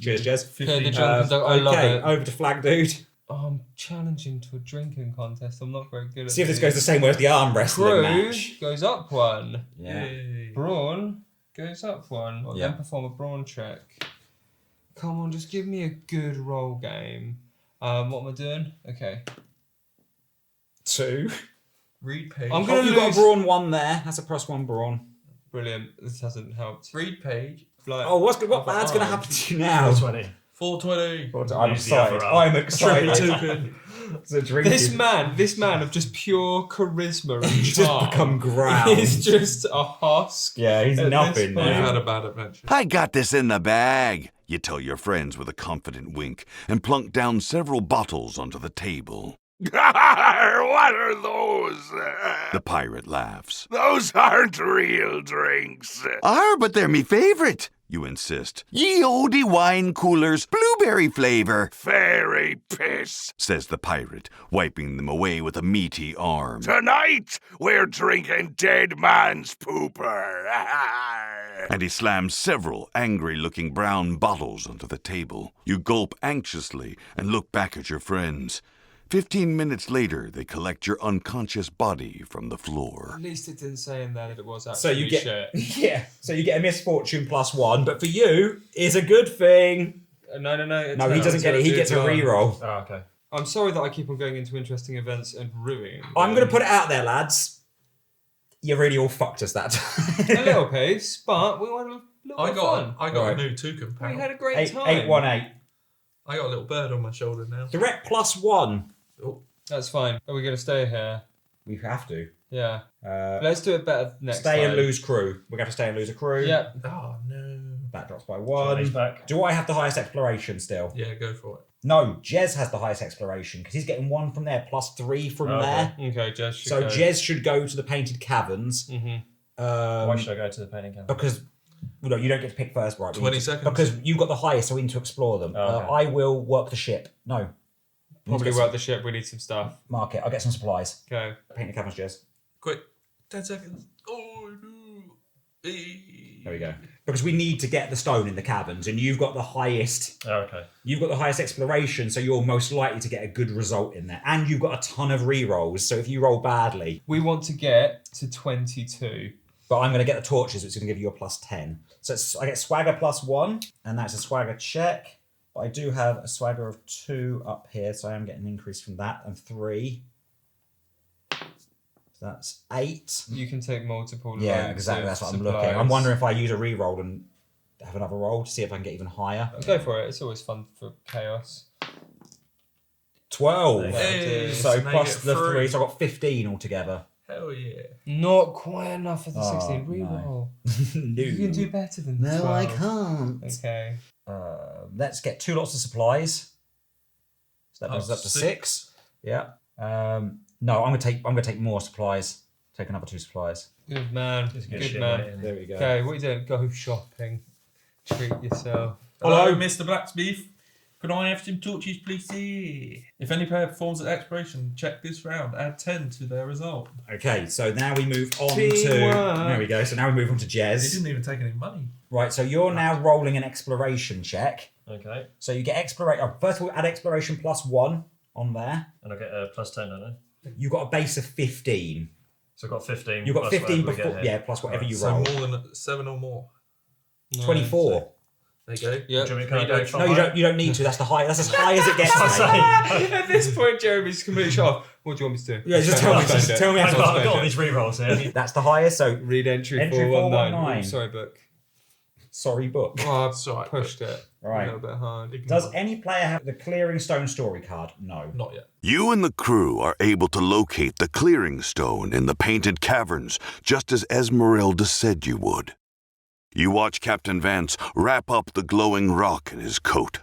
Cheers, Jez. Okay, the drunk I love okay, it. over to Flag Dude. Oh, I'm challenging to a drinking contest. I'm not very good at See if this goes the same way as the arm wrestling Crew match. goes up 1. Yeah. Yay. Brawn goes up 1. I'll Yeah. then perform a brawn check. Come on, just give me a good roll game. What am I doing? Okay. 2. Read page. I'm gonna You've got a lose. brawn 1 there. That's a +1 brawn. Brilliant. This hasn't helped. Read page. Like, Oh, what bad's going to happen to you now? 20. 420. I'm Use the other excited. arm. I'm excited. Token. So drinking. this man of just pure charisma and He's just charm. become ground. He's just a husk. Yeah, he's At this nothing point- You've now. had a bad adventure. I got this in the bag, you tell your friends with a confident wink and plunk down several bottles onto the table. What are those? The pirate laughs. Those aren't real drinks. But they're me favorite, you insist. Ye olde wine cooler's blueberry flavor, Fairy piss. says the pirate, wiping them away with a meaty arm. Tonight, we're drinking dead man's pooper. And he slams several angry-looking brown bottles onto the table. You gulp anxiously and look back at your friends. 15 minutes later, they collect your unconscious body from the floor. At least it didn't say in there that it was actually So you get shit. yeah. So you get a misfortune +1, but for you, it's a good thing. No. No, he doesn't get it. He gets a reroll. Oh, okay. I'm sorry that I keep on going into interesting events and ruining them. I'm going to put it out there, lads. You really all fucked us that time. a little pace, but we want a little I bit got fun. a Right. new toucan We pal. had a great 8, time. 818. I got a little bird on my shoulder now. Direct +1. Oh, That's fine. Are we going to stay here? We have to. Yeah. Let's do it better next time. Stay and lose crew. We're going to stay and lose a crew. Yep. oh no. That drops by He's 1. back. Do I have the highest exploration still? Yeah, go for it. No, Jez has the highest exploration because he's getting 1 from there +3 from Okay. there. Okay, Jess. should So go. Jez should go to the painted caverns. Mhm. Why should I go to the painting camp? Because no, you don't get to pick first, right? 20 seconds. Because you got the highest, so we need to explore them. Oh, okay. I will work the ship. No. Probably work the ship. We need some stuff. Mark it. I'll get some supplies. Okay. Paint the caverns, Jez. Quick. 10 seconds. Oh no. There we go. Because we need to get the stone in the caverns, and you've got the highest. Oh, okay. You've got the highest exploration, so you're most likely to get a good result in there. And you've got a ton of re-rolls, so if you roll badly. We want to get to 22. But I'm going to get the torches, which is going to give you a +10. So I get swagger +1, and that's a swagger check. But I do have a swagger of 2 up here, so I am getting an increase from that, and 3. So that's 8. You can take multiple. Yeah, loads exactly. of That's what I'm supplies. looking. I'm wondering if I use a re-roll and have another roll to see if I can get even higher. Go for it. It's always fun for chaos. 12. Hey, So now you plus get the 3. 3, so I got 15 altogether. Hell yeah. Not quite enough for the Oh, 16 no. reroll. No. You can do better than No, 12. I can't. Okay. Let's get 2 lots of supplies. So that brings us up to 6. Yeah. No, I'm gonna take more supplies. Take another 2 supplies. Good man. Just get Good shit man. waiting. There we go. Okay, what are you doing? Go shopping. Treat yourself. Hello, Mr. Blacksmith. Could I have some torches, please? If any player performs at exploration, check this round. Add 10 to their result. Okay, so now we move on Teamwork. to. There we go. So now we move on to He Jez. didn't even take any money. Right, so you're now rolling an exploration check. Okay. So you get exploration. First of all, add exploration +1 on there. And I get a +10, don't I? You got a base of 15. So I've got 15. You got plus 15 whatever we before, get yeah, here. plus whatever you So roll. more than 7 or more. 24. There you go. Yeah. Do you want me to go for No, high? you don't need to. That's as high as it gets. mate. At this point, Jeremy's completely shut off. What do you want me to do? Yeah, just tell me. Spend Just it. tell me. I've got Spend all it. these rerolls here. That's the highest. So Read entry, Entry 419. 419. Oops, sorry, book. sorry, book. Oh, I've Sorry, pushed it Right. a little bit hard. Does any player have the Clearing Stone story card? No. Not yet. You and the crew are able to locate the clearing stone in the painted caverns, just as Esmeralda said you would. You watch Captain Vance wrap up the glowing rock in his coat.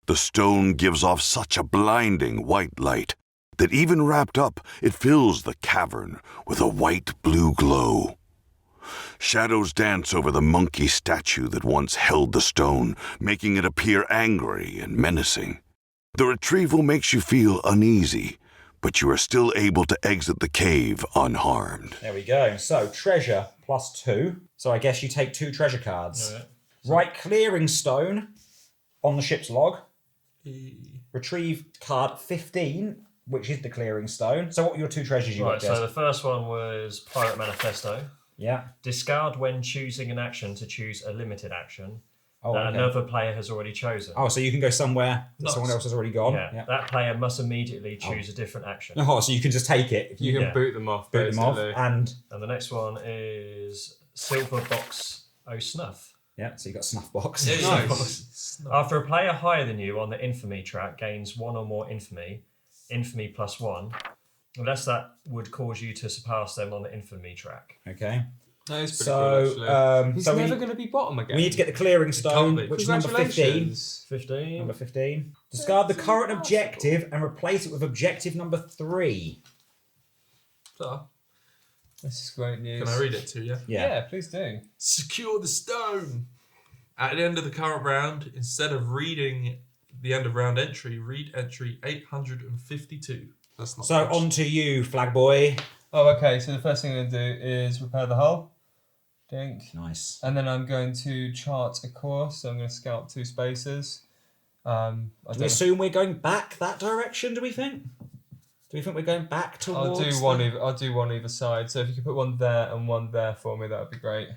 The stone gives off such a blinding white light that even wrapped up, it fills the cavern with a white-blue glow. Shadows dance over the monkey statue that once held the stone, making it appear angry and menacing. The retrieval makes you feel uneasy, but you are still able to exit the cave unharmed. There we go. So treasure +2. So I guess you take 2 treasure cards. Alright. Write Clearing Stone on the ship's log. Retrieve card 15, which is the Clearing Stone. So what were your 2 treasures you Right, got, Des? so the first one was Pirate Manifesto. Yeah. Discard when choosing an action to choose a limited action Oh, that okay. another player has already chosen. Oh, so you can go somewhere that Nice. someone else has already gone. Yeah, that player must immediately choose a different action. Oh, so you can just take it. If You can Yeah. boot them off, boot them off. basically. And And the next one is Silver Box O Snuff. yeah, so you got Snuff Box. Nice. After a player higher than you on the infamy track gains 1 or more infamy +1, unless that would cause you to surpass them on the infamy track. Okay. That is pretty So, cool, actually. He's so never going to be bottom again. We need to get the Clearing Stone, be. which is number 15. Congratulations. 15. Number 15. Discard the current objective and replace it with objective number 3. So, This is great news. can I read it to you? Yeah, please do. Secure the stone. At the end of the current round, instead of reading the end of round entry, read entry 852. That's not So much. on to you, Flag Boy. Oh, okay. So the first thing I'm going to do is repair the hull. Dink. Nice. And then I'm going to chart a course. So I'm going to scout 2 spaces. I Do we don't assume we're going back that direction, do we think? Do we think we're going back I'll towards do one. I'll do one either side. So if you could put one there and one there for me, that would be great.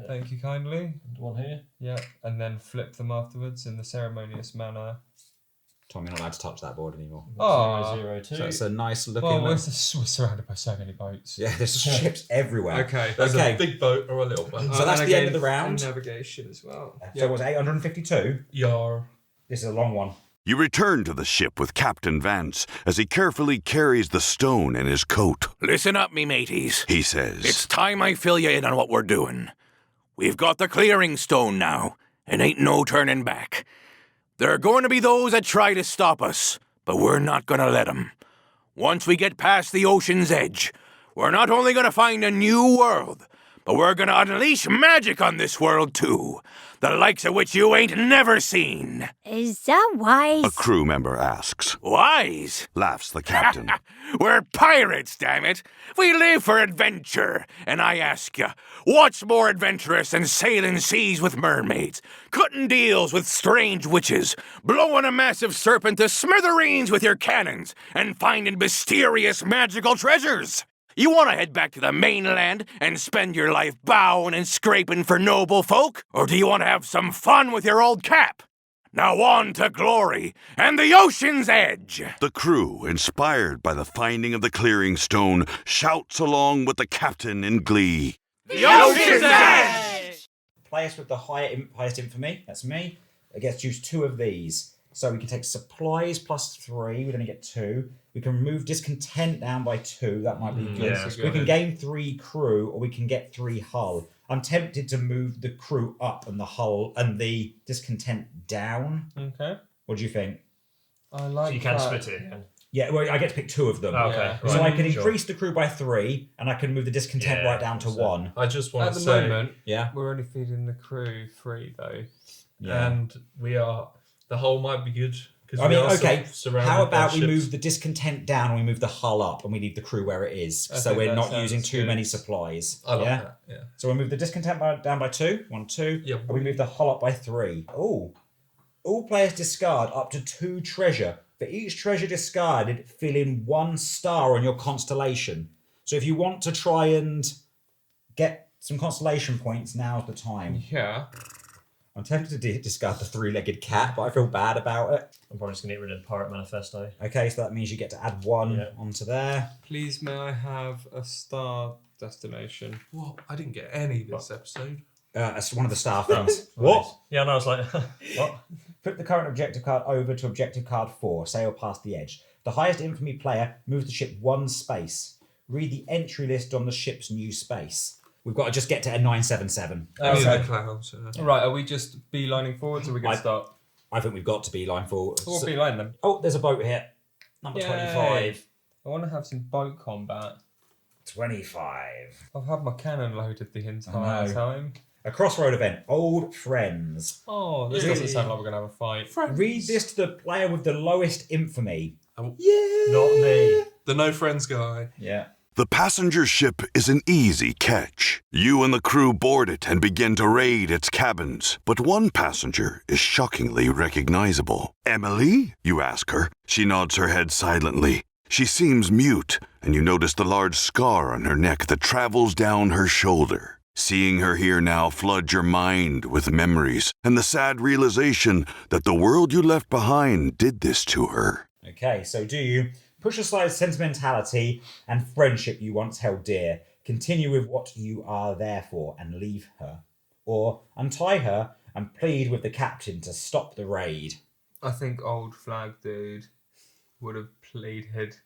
Thank you kindly. And one here. Yeah, and then flip them afterwards in the ceremonious manner. Tom, you're not allowed to touch that board anymore. Oh, 002. So it's a nice looking... well, we're surrounded by so many boats. Yeah, there's ships everywhere. Okay. There's Okay. a big boat or a little boat. So that's and the end again, of the round. and navigation as well. So it was 852. Yar. This is a long one. You return to the ship with Captain Vance as he carefully carries the stone in his coat. Listen up, me mateys. He says, It's time I fill you in on what we're doing. We've got the clearing stone now, and ain't no turning back. There are going to be those that try to stop us, but we're not going to let them. Once we get past the ocean's edge, we're not only going to find a new world, but we're going to unleash magic on this world too, the likes of which you ain't never seen. Is that wise? a crew member asks. Wise? Laughs the captain. We're pirates, damn it. We live for adventure. And I ask you, what's more adventurous than sailing seas with mermaids, cutting deals with strange witches, blowing a massive serpent to smithereens with your cannons, and finding mysterious magical treasures? You want to head back to the mainland and spend your life bowing and scraping for noble folk? Or do you want to have some fun with your old cap? Now on to glory and the ocean's edge! The crew, inspired by the finding of the clearing stone, shouts along with the captain in glee. The ocean's edge! Players with the highest infamy, that's me, I get to choose 2 of these. So we can take supplies +3, we'd only get 2. We can remove discontent down by 2, that might be good. yeah, We can gain 3 crew, or we can get 3 hull. I'm tempted to move the crew up and the hull and the discontent down. Okay. What do you think? I like So you can that. split it again. Yeah, well, I get to pick 2 of them. Okay. Yeah. So I can Sure. increase the crew by 3, and I can move the discontent Yeah, right down to 1. I just want At to the say, moment, Yeah. we're only feeding the crew 3 though. Yeah. and the whole might be good. I mean, okay, Surrounded how by about we ships. move the discontent down and we move the hull up and we leave the crew where it is, I so think we're that not sounds using too good. many supplies. I like yeah? that. Yeah. So we move the discontent down by 2, 1, 2, Yeah. and we move the hull up by 3. Oh, all players discard up to 2 treasure. For each treasure discarded, fill in 1 star on your constellation. So if you want to try and get some constellation points, now's the time. Yeah. I'm tempted to discard the three-legged cat, but I feel bad about it. I'm probably just going to get rid of the Pirate Manifesto. Okay, so that means you get to add one onto there. Please, may I have a star destination? What? I didn't get any this episode. It's one of the star things. What? Yeah, and I was like, what? Put the current objective card over to objective card 4. Sail past the edge. The highest infamy player moves the ship one space. Read the entry list on the ship's new space. We've got to just get to a 977. Okay. Clouds. Right, are we just beelining forwards or are we going to start? I think we've got to beeline forward. We'll beeline them. Oh, there's a boat here. Number Yay. 25. I want to have some boat combat. 25. I've had my cannon loaded the entire time. A crossroad event. Old friends. Oh, this doesn't sound like we're going to have a fight. Read this to the player with the lowest infamy. Yeah. Not me. The no friends guy. Yeah. The passenger ship is an easy catch. You and the crew board it and begin to raid its cabins. But one passenger is shockingly recognizable. Emily? You ask her. She nods her head silently. She seems mute, and you notice the large scar on her neck that travels down her shoulder. Seeing her here now floods your mind with memories and the sad realization that the world you left behind did this to her. Okay, so do you push aside sentimentality and friendship you once held dear, continue with what you are there for and leave her? Or untie her and plead with the captain to stop the raid? I think old flag dude would have pleaded.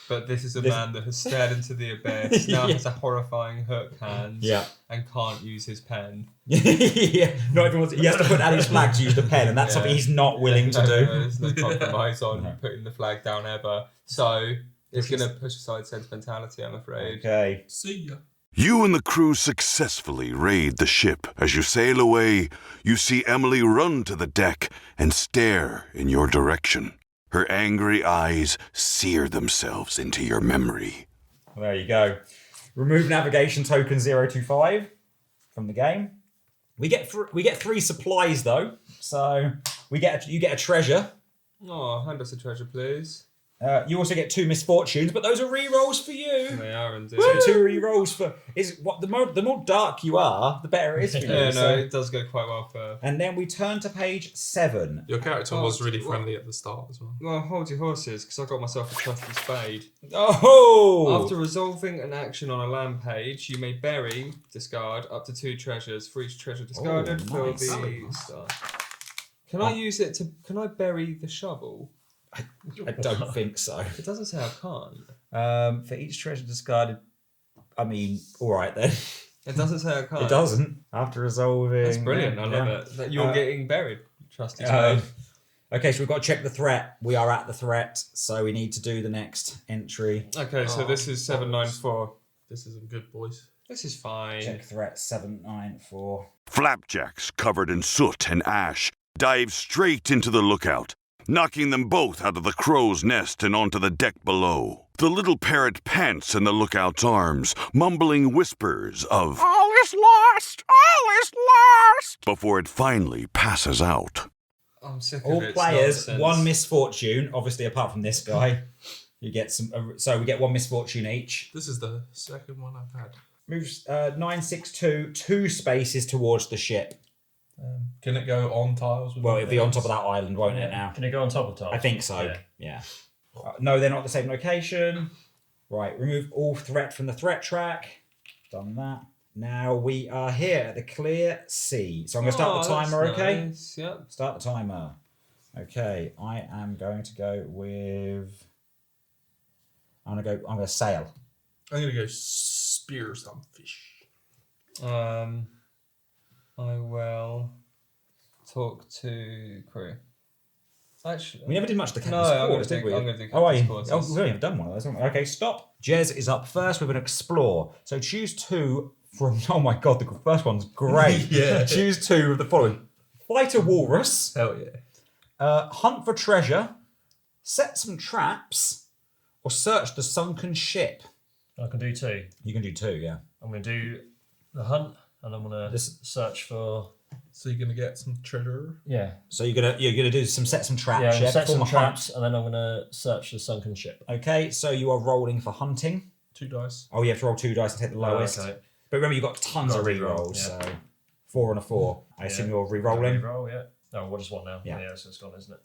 But this is a man that has stared into the abyss, now has a horrifying hook hand, and can't use his pen. Yeah, not everyone. He has to put down his flag to use the pen, and that's something he's not willing to do. There's no compromise on putting the flag down ever. So it's going to push aside sentimentality, I'm afraid. Okay. See ya. You and the crew successfully raid the ship. As you sail away, you see Emily run to the deck and stare in your direction. Her angry eyes sear themselves into your memory. Well, there you go. Remove navigation token 025 from the game. We get 3 supplies though, so you get a treasure. Oh, hand us a treasure, please. You also get 2 misfortunes, but those are re-rolls for you. They are indeed. So 2 re-rolls for the more dark you are, the better it is for you. Yeah, no, it does go quite well for. And then we turn to page 7. Your character was really friendly at the start as well. Well, hold your horses, because I got myself a trusty spade. Oh! After resolving an action on a land page, you may bury, discard, up to 2 treasures. For each treasure discarded, fill nice. the star. Can I use it to? Can I bury the shovel? I don't think so. It doesn't say I can't. For each treasure discarded, I mean, all right then. It doesn't say I can't. It doesn't. After resolving. That's brilliant. I love it. That you're getting buried. Trusty Okay, spade. so we've got to check the threat. We are at the threat, so we need to do the next entry. Okay, so this is 794. This isn't good, boys. This is fine. Check threat 794. Flapjacks, covered in soot and ash, dive straight into the lookout, knocking them both out of the crow's nest and onto the deck below. The little parrot pants in the lookout's arms, mumbling whispers of All is lost! All is lost! before it finally passes out. I'm sick All of it. players, 1 misfortune. Obviously, apart from this guy, you get some. So we get 1 misfortune each. This is the second one I've had. Moves 962, 2 spaces towards the ship. Can it go on tiles? Well, it'll be on top of that island, won't it? Now, Can it go on top of tiles? I think so. Yeah. No, they're not the same location. Right. Remove all threat from the threat track. Done that. Now we are here at the clear sea. So I'm going to start the timer. Okay. Nice. Yep. Start the timer. Okay. I am going to go with. I'm going to sail. I'm going to go spear some fish. I will talk to crew. Actually, We never did much of the No, captain's I'm quarters, gonna did we? I'm going to do Oh, are you? captain's Oh, quarters. we haven't done one of those, haven't we? Okay, stop. Jez is up first. We're going to explore. So choose 2 from. Oh my god, the first one's great. Yeah. Choose 2 of the following: fight a walrus, Hell yeah. hunt for treasure, set some traps, or search the sunken ship. I can do 2. You can do 2, yeah. I'm going to do the hunt, and I'm going to This- search for. So you're going to get some treasure. Yeah. So you're gonna do set some traps. Yeah, I'm gonna set Form some a hunt. traps, and then I'm going to search the sunken ship. Okay, so you are rolling for hunting. 2 dice. Oh, you have to roll 2 dice and take the lowest. Okay. But remember, you've got tons of Got to re-roll, rerolls. yeah. So 4 and a 4. I assume you're re-rolling. Re-roll, yeah. No, what is one now? Yeah. Yeah, so it's gone, isn't it?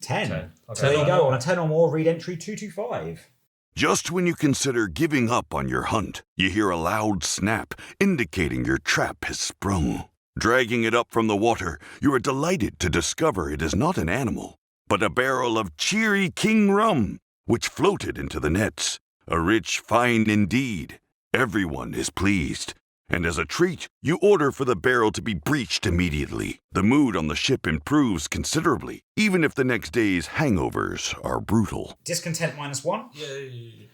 10. 10. Okay. So there you go. On a 10 or more, read entry 225. Just when you consider giving up on your hunt, you hear a loud snap, indicating your trap has sprung. Dragging it up from the water, you are delighted to discover it is not an animal, but a barrel of cheery king rum, which floated into the nets. A rich find indeed. Everyone is pleased. And as a treat, you order for the barrel to be breached immediately. The mood on the ship improves considerably, even if the next day's hangovers are brutal. Discontent -1. Yay.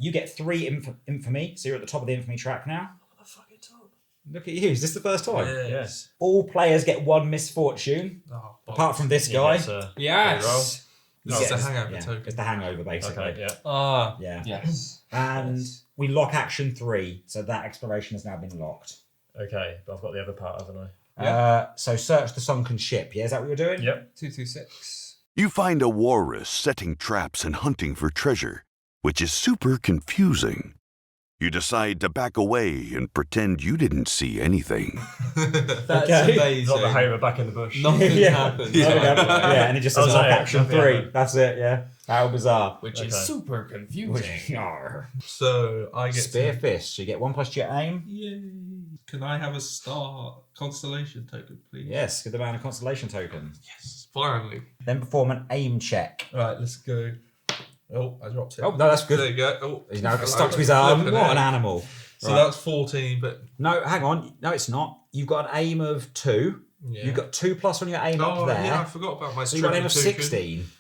You get 3 infamy, so you're at the top of the infamy track now. What the fucking top? Look at you. Is this the first time? Yes. All players get 1 misfortune, Oh, apart from this guy. Yes. This is a hangover token. It's the hangover, basically. Okay, yeah. Ah. Yeah. Yes. And we lock action 3, so that exploration has now been locked. Okay, but I've got the other part, haven't I? So search the sunken ship. Yeah, is that what you're doing? Yep. 226. You find a walrus setting traps and hunting for treasure, which is super confusing. You decide to back away and pretend you didn't see anything. That's Okay. amazing. Not the Homer back in the bush. Nothing Yeah. happened. Yeah, and it just says Oh, is lock that it? action Nothing 3. happened. That's it, yeah. How bizarre. Which Okay. is super confusing. So I get Spear fist. So you get 1+ to your aim. Yay. Can I have a star constellation token, please? Yes, give the man a constellation token. Yes. Finally. Then perform an aim check. Right, let's go. Oh, I dropped it. Oh, no, that's good. There you go. Oh, He's now stuck to his arm. Flipping What an heck. animal. So Right. that's 14, but No, hang on. No, it's not. You've got an aim of 2. yeah. You've got 2+ on your aim Oh, up there. yeah, I forgot about my So you've got an aim of token. 16.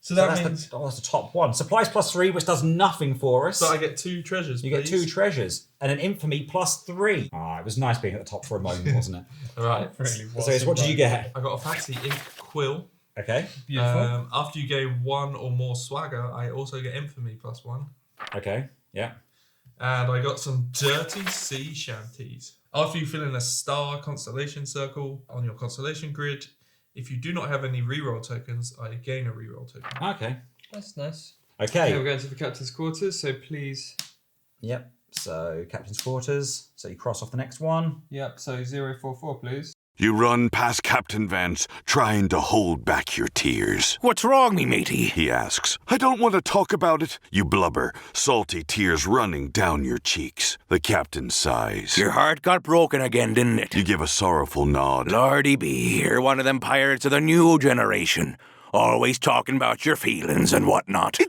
So So that that's means that's the top one. Supplies +3, which does nothing for us. that I get 2 treasures. You get please. 2 treasures. And an infamy +3. Ah, it was nice being at the top for a moment, wasn't it? Right. Really was. So it's what did you get? I got a fancy ink quill. Okay. Beautiful. After you gain 1 or more swagger, I also get infamy +1. Okay. Yeah. And I got some dirty sea shanties. After you fill in a star constellation circle on your constellation grid, if you do not have any reroll tokens, I gain a reroll token. Okay. That's nice. Okay. Okay, we're going to the captain's quarters, so please. Yep. So captain's quarters. So you cross off the next one. Yep, so 044, please. You run past Captain Vance, trying to hold back your tears. What's wrong, me matey? He asks. I don't want to talk about it. You blubber, salty tears running down your cheeks. The captain sighs. Your heart got broken again, didn't it? You give a sorrowful nod. Lordy be, you're one of them pirates of the new generation. Always talking about your feelings and whatnot.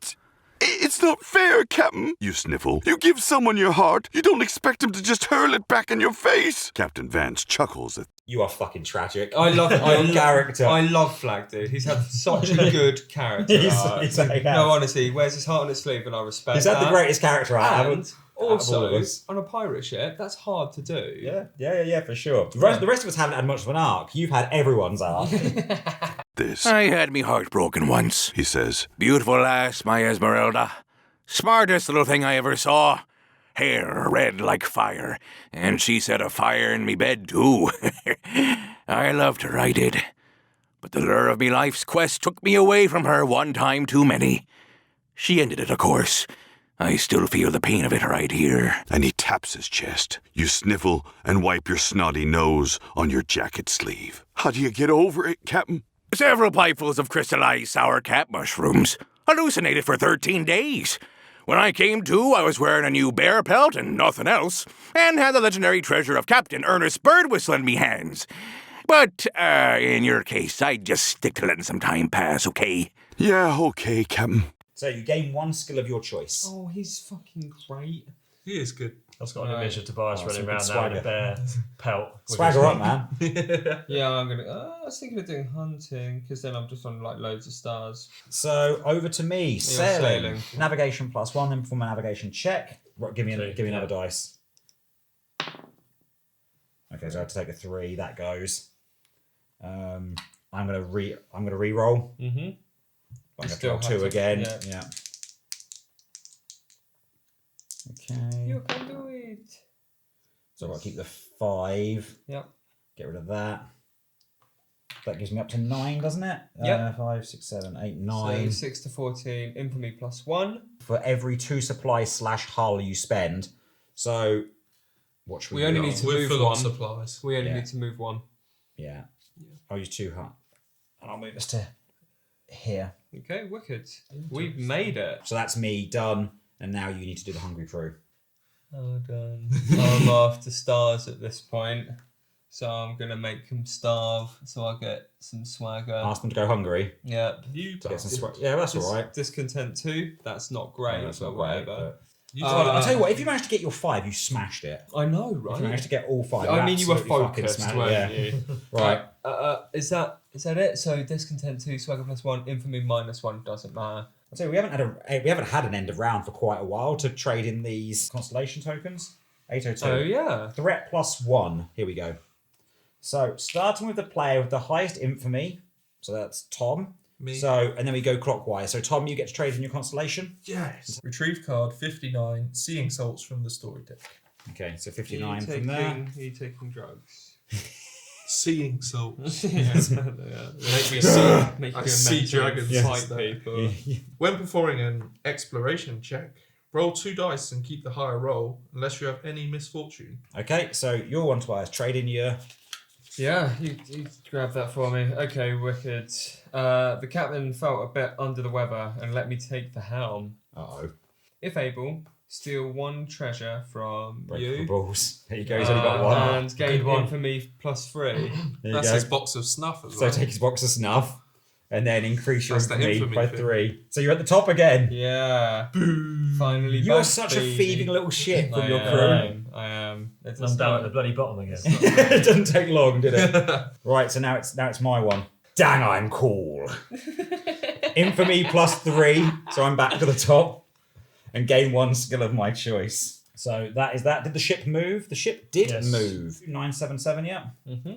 It's not fair, Captain. You sniffle. You give someone your heart. You don't expect him to just hurl it back in your face. Captain Vance chuckles at. You are fucking tragic. I love your character. I love Flag, dude. He's had such a good character. He's arc. really has. No, honestly, he wears his heart on his sleeve, and I respect He's that. had the greatest character I And haven't. Out of all also, of us. on a pirate ship, that's hard to do. Yeah, for sure. The rest of us haven't had much of an arc. You've had everyone's arc. This. I had me heart broken once. He says. Beautiful lass, my Esmeralda. Smartest little thing I ever saw. Hair red like fire. And she set a fire in me bed, too. I loved her, I did. But the lure of me life's quest took me away from her one time too many. She ended it, of course. I still feel the pain of it right here. And he taps his chest. You sniffle and wipe your snotty nose on your jacket sleeve. How do you get over it, Captain? Several pipefuls of crystallized sour cap mushrooms. Hallucinated for 13 days. When I came to, I was wearing a new bear pelt and nothing else, and had the legendary treasure of Captain Ernest Bird whistling me hands. But, in your case, I'd just stick to letting some time pass, okay? Yeah, okay, Captain. So you gain 1 skill of your choice. Oh, he's fucking great. He is good. I've got an image of Tobias running some around good now in a swagger. bear pelt. with Swagger his- up, man. Yeah, I'm gonna. I was thinking of doing hunting because then I'm just on like loads of stars. So over to me. sailing. Navigation +1, then perform a navigation check. Right, give me another dice. Okay, so I have to take a 3. That goes. I'm gonna re-roll. Mm-hmm. I'm gonna Still draw 2 hunting, again. yeah. Yeah. Okay. You can do it. So I'll keep the 5. Yep. Get rid of that. That gives me up to 9, doesn't it? Yep. 5, 6, 7, 8, So 9. 6 to 14. Infamy +1. For every 2 supply / hull you spend. So What should we We do? only need to We're move full one. on supplies. We only Yeah. need to move one. Yeah. I'll use 2 hut. And I'll move this to here. Okay, wicked. We've made it. So that's me done. And now you need to do the hungry crew. Oh, done. I'm after stars at this point. So I'm going to make them starve so I get some swagger. Ask them to go hungry. Yeah. You To get some yeah, that's all right. Discontent 2. That's not great, That's but not great, whatever. I'll tell you what, if you manage to get your 5, you smashed it. I know, If you right? managed to get all 5, I mean, you were absolutely fucking focused, smashed it. weren't Yeah. you? Right. Is that it? So discontent 2, swagger +1, infamy -1, doesn't matter. I'll tell you, we haven't had an end of round for quite a while to trade in these constellation tokens. 802. Oh yeah. Threat +1. Here we go. So starting with the player with the highest infamy, so that's Tom. Me. So and then we go clockwise. So Tom, you get to trade in your constellation. Yes. Retrieve card 59. Seeing salts from the story deck. Okay, so 59 from there. Are you taking drugs? Seeing salts. Yeah. Make me see. Make I you see mentally dragons. fight people. When performing an exploration check, roll 2 dice and keep the higher roll unless you have any misfortune. Okay, so your one, Tobias. Trade in your. Yeah, you grab that for me. Okay, wicked. The captain felt a bit under the weather and let me take the helm. Uh-oh. If able, steal 1 treasure from Break you. the balls. There you go, he's only got 1. And gain infamy +3. There you That's go. his box of snuff as So well. take his box of snuff and then increase your That's the infamy infamy by thing. 3. So you're at the top again. Yeah. Finally You are back, such baby. a thieving little shit from your I crew. am. It's I'm down at the bloody bottom again. It didn't take long, did it? Right, so now it's my one. Dang, I'm cool. Infamy +3, so I'm back to the top. And gain 1 skill of my choice. So that is that. Did the ship move? The ship did Yes. move. 977, yeah? Mm-hmm.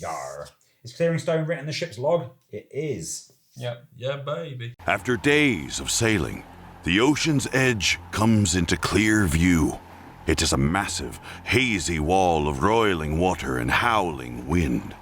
Yar. Is clearing stone written in the ship's log? It is. Yep. Yeah, baby. After days of sailing, the ocean's edge comes into clear view. It is a massive, hazy wall of roiling water and howling wind.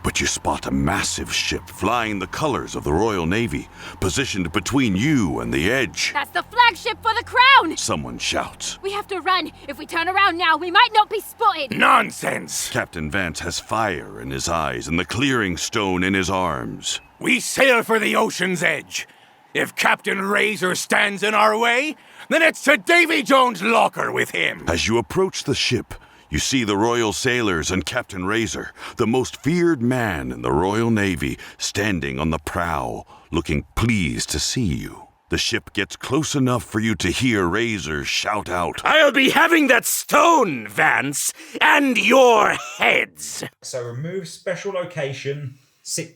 But you spot a massive ship flying the colors of the Royal Navy, positioned between you and the edge. That's the flagship for the crown! Someone shouts. We have to run. If we turn around now, we might not be spotted. Nonsense! Captain Vance has fire in his eyes and the clearing stone in his arms. We sail for the ocean's edge. If Captain Razer stands in our way, then it's to Davy Jones' locker with him. As you approach the ship, you see the Royal Sailors and Captain Razer, the most feared man in the Royal Navy, standing on the prow, looking pleased to see you. The ship gets close enough for you to hear Razer shout out, I'll be having that stone, Vance, and your heads. So remove special location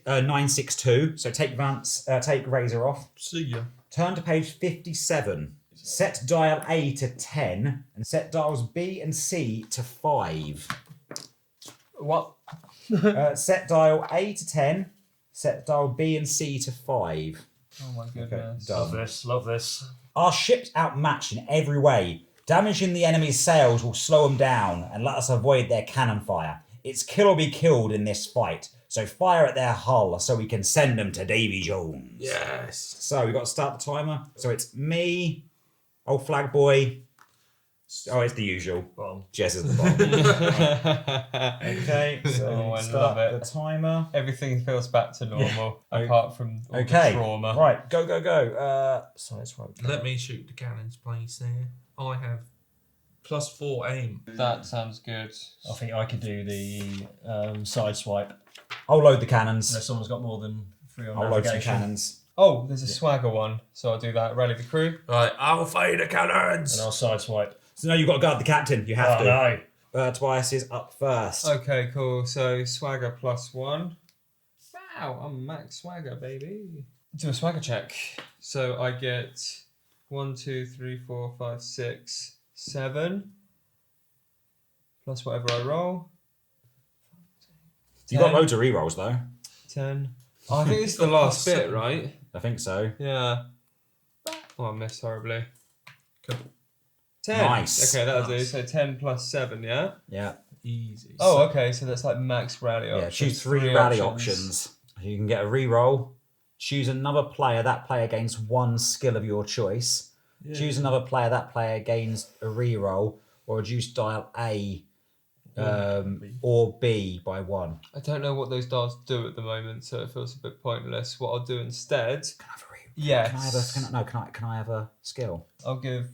962. So take Razer off. See ya. Turn to page 57. Set dial A to 10 and set dials B and C to 5. What? Set dial A to 10, set dial B and C to 5. Oh my goodness. Love this, love this. Our ship's outmatched in every way. Damaging the enemy's sails will slow them down and let us avoid their cannon fire. It's kill or be killed in this fight, so fire at their hull so we can send them to Davy Jones. Yes. So we've got to start the timer. So it's me, old flag boy. Oh, it's the usual. Bottom. Jez is the bottom. Okay, so Oh, I start love it. the timer. Everything feels back to normal, apart from all Okay, the trauma. right, go. Sorry, it's right. Let me shoot the cannons, please, there. I have +4 aim. That sounds good. I think I could do the side swipe. I'll load the cannons. Unless someone's got more than 3 on I'll load some navigation. cannons. Oh, there's a swagger one, so I'll do that. Rally the crew. Right, I'll fire the cannons. And I'll side swipe. So now you've got to guard the captain. You have Oh to. no. Tobias is up first. Okay, cool. So swagger +1. Wow, I'm max swagger, baby. Do a swagger check. So I get 1, 2, 3, 4, 5, 6, 7. Plus whatever I roll. You've got loads of rerolls though. 10. Oh, I think this is the last bit, right? I think so. Yeah. Oh, I missed horribly. Cool. 10. Nice. Okay, that'll do. Nice. So 10 plus 7, yeah? Yeah. Easy. Oh, okay. So that's like max rally Yeah. options. Choose 3 rally options. You can get a reroll. Choose another player. That player gains 1 skill of your choice. Yeah. Choose another player. That player gains a reroll. or reduce dial A or B by 1. I don't know what those dials do at the moment, so it feels a bit pointless. What I'll do instead... Can I have a Yes. Can I have a skill? I'll give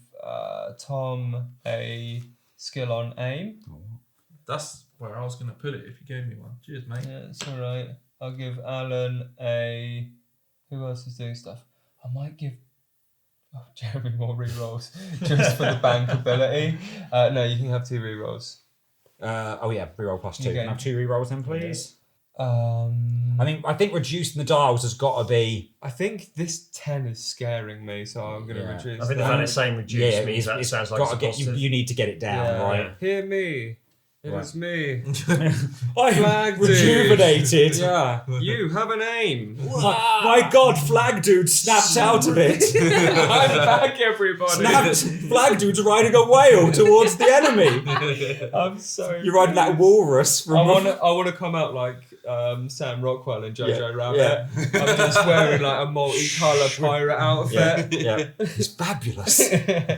Tom a skill on aim. That's where I was going to put it if you gave me one. Cheers, mate. Yeah, it's alright. I'll give Alan a... Who else is doing stuff? I might give Jeremy more rerolls just for the bankability. No, you can have 2 rerolls. Reroll plus 2. Okay. Can I have 2 rerolls then, please? I think reducing the dials has got to be... I think this 10 is scaring me, so I'm going to reduce I think the that. fact it's saying reduce means that it's sounds like gotta it's get, positive. you need to get it down, right? Hear me. It Right. is me. I'm Flag dude. rejuvenated. Yeah, you have an aim. My God, Flag Dude snapped out of it. I'm back, everybody. Flag Dude's riding a whale towards the enemy. I'm sorry. You're riding that walrus. From I want to come out like Sam Rockwell in Jojo Rabbit. Yeah. I'm just wearing like a multicolour pirate outfit. Yeah. It's fabulous.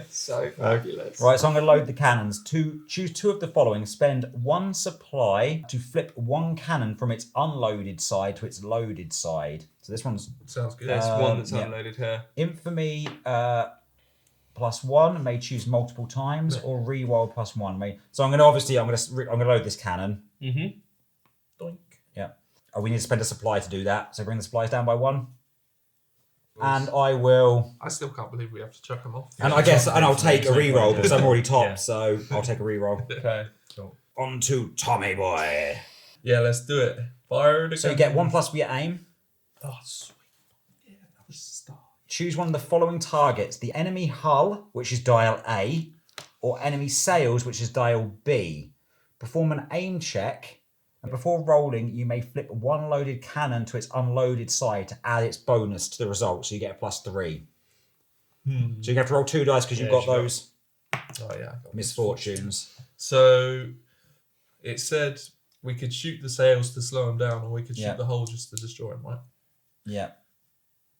So fabulous. Right, so I'm going to load the cannons. Choose 2 of the following. Spend 1 supply to flip 1 cannon from its unloaded side to its loaded side. So this one's... Sounds good. There's one that's unloaded here. Infamy plus 1 may choose multiple times, or reroll plus 1 may. So I'm going to load this cannon. Doink. Yeah. We need to spend a supply to do that. So bring the supplies down by 1. And I will... I still can't believe we have to chuck them off. And I guess, and I'll take a reroll because I'm already top, so I'll take a reroll. Okay. Cool. On to Tommy boy. Yeah, let's do it. Fire the So you get 1+ for your aim. Oh, sweet. Yeah, another star. Choose one of the following targets. The enemy hull, which is dial A, or enemy sails, which is dial B. Perform an aim check, and before rolling, you may flip 1 loaded cannon to its unloaded side to add its bonus to the result, so you get a +3. So you have to roll 2 dice because you've got those Oh, yeah. I got misfortunes. So it said we could shoot the sails to slow them down, or we could shoot Yeah. the hull just to destroy them, right? Yeah.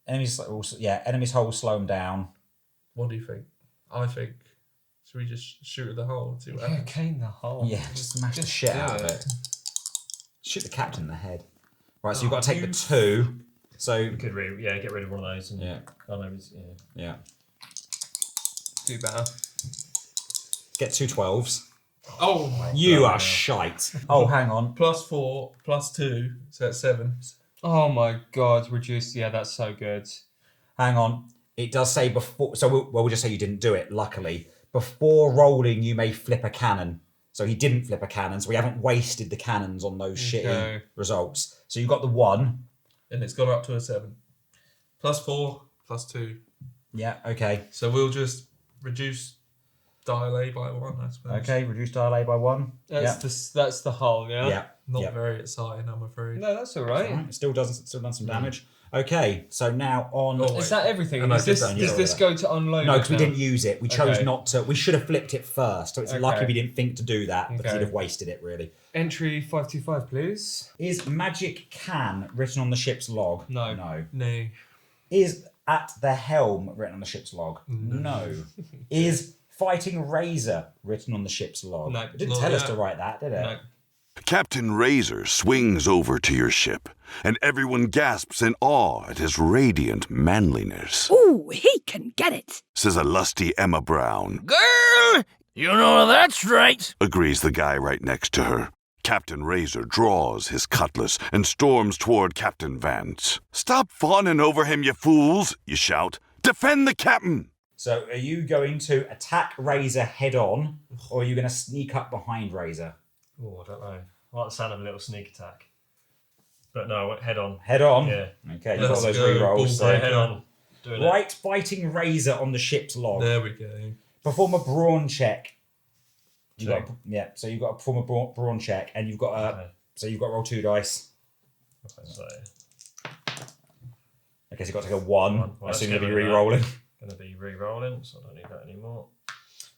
Enemies hull will slow them down. What do you think? I think. Should we just shoot at the hull and see what happens? Cane the hole. Yeah, just smash the shit out of it. Shoot the captain in the head. Right, so you've got to take the 2. So You could get rid of one of those. And, yeah, yeah. Do better. Get 2 12s. Oh my You God. are shite. Oh, hang on. +4, +2, so that's 7. Oh my God, reduced. Yeah, that's so good. Hang on. It does say before. So we'll just say you didn't do it. Luckily, before rolling, you may flip a cannon. So he didn't flip a cannon. So we haven't wasted the cannons on those shitty results. So you got the 1. And it's gone up to a 7. +4, +2. Yeah. Okay. So we'll just reduce dial A by 1, I suppose. Okay. Reduce dial A by 1. That's the hull. Yeah. Yeah. Not very exciting, I'm afraid. No, that's all right. It still done some damage. Okay. So now on. Oh, Is that everything? And Does I did this, that. does this go to unload? No, it because we now? didn't use it. We chose Okay. not to. We should have flipped it first. So it's lucky we didn't think to do that because Okay. you'd have wasted it, really. Entry 525, please. Is magic can written on the ship's log? No. No. No. Is at the helm written on the ship's log? No. Is fighting Razer written on the ship's log? No. It didn't Not tell us yet. to write that, did it? No. Captain Razer swings over to your ship, and everyone gasps in awe at his radiant manliness, Ooh, he can get it. says a lusty Emma Brown. Girl, you know that's right. Agrees the guy right next to her. Captain Razer draws his cutlass and storms toward Captain Vance. Stop fawning over him, you fools, you shout. Defend the captain! So are you going to attack Razer head on, or are you going to sneak up behind Razer? Oh, I don't know. I like the sound of a little sneak attack. But no, head on. Head on? Yeah. Okay, you've got Let's those go, rerolls. bull So. Head on. Doing it. Right fighting Razer on the ship's log. There we go. Perform a brawn check. Check. So you've got to perform a brawn check, and you've got to roll 2 dice. So, I guess you've got to go 1. Well, I assume let's you'll be get rid of re-rolling. going to be re-rolling, so I don't need that anymore.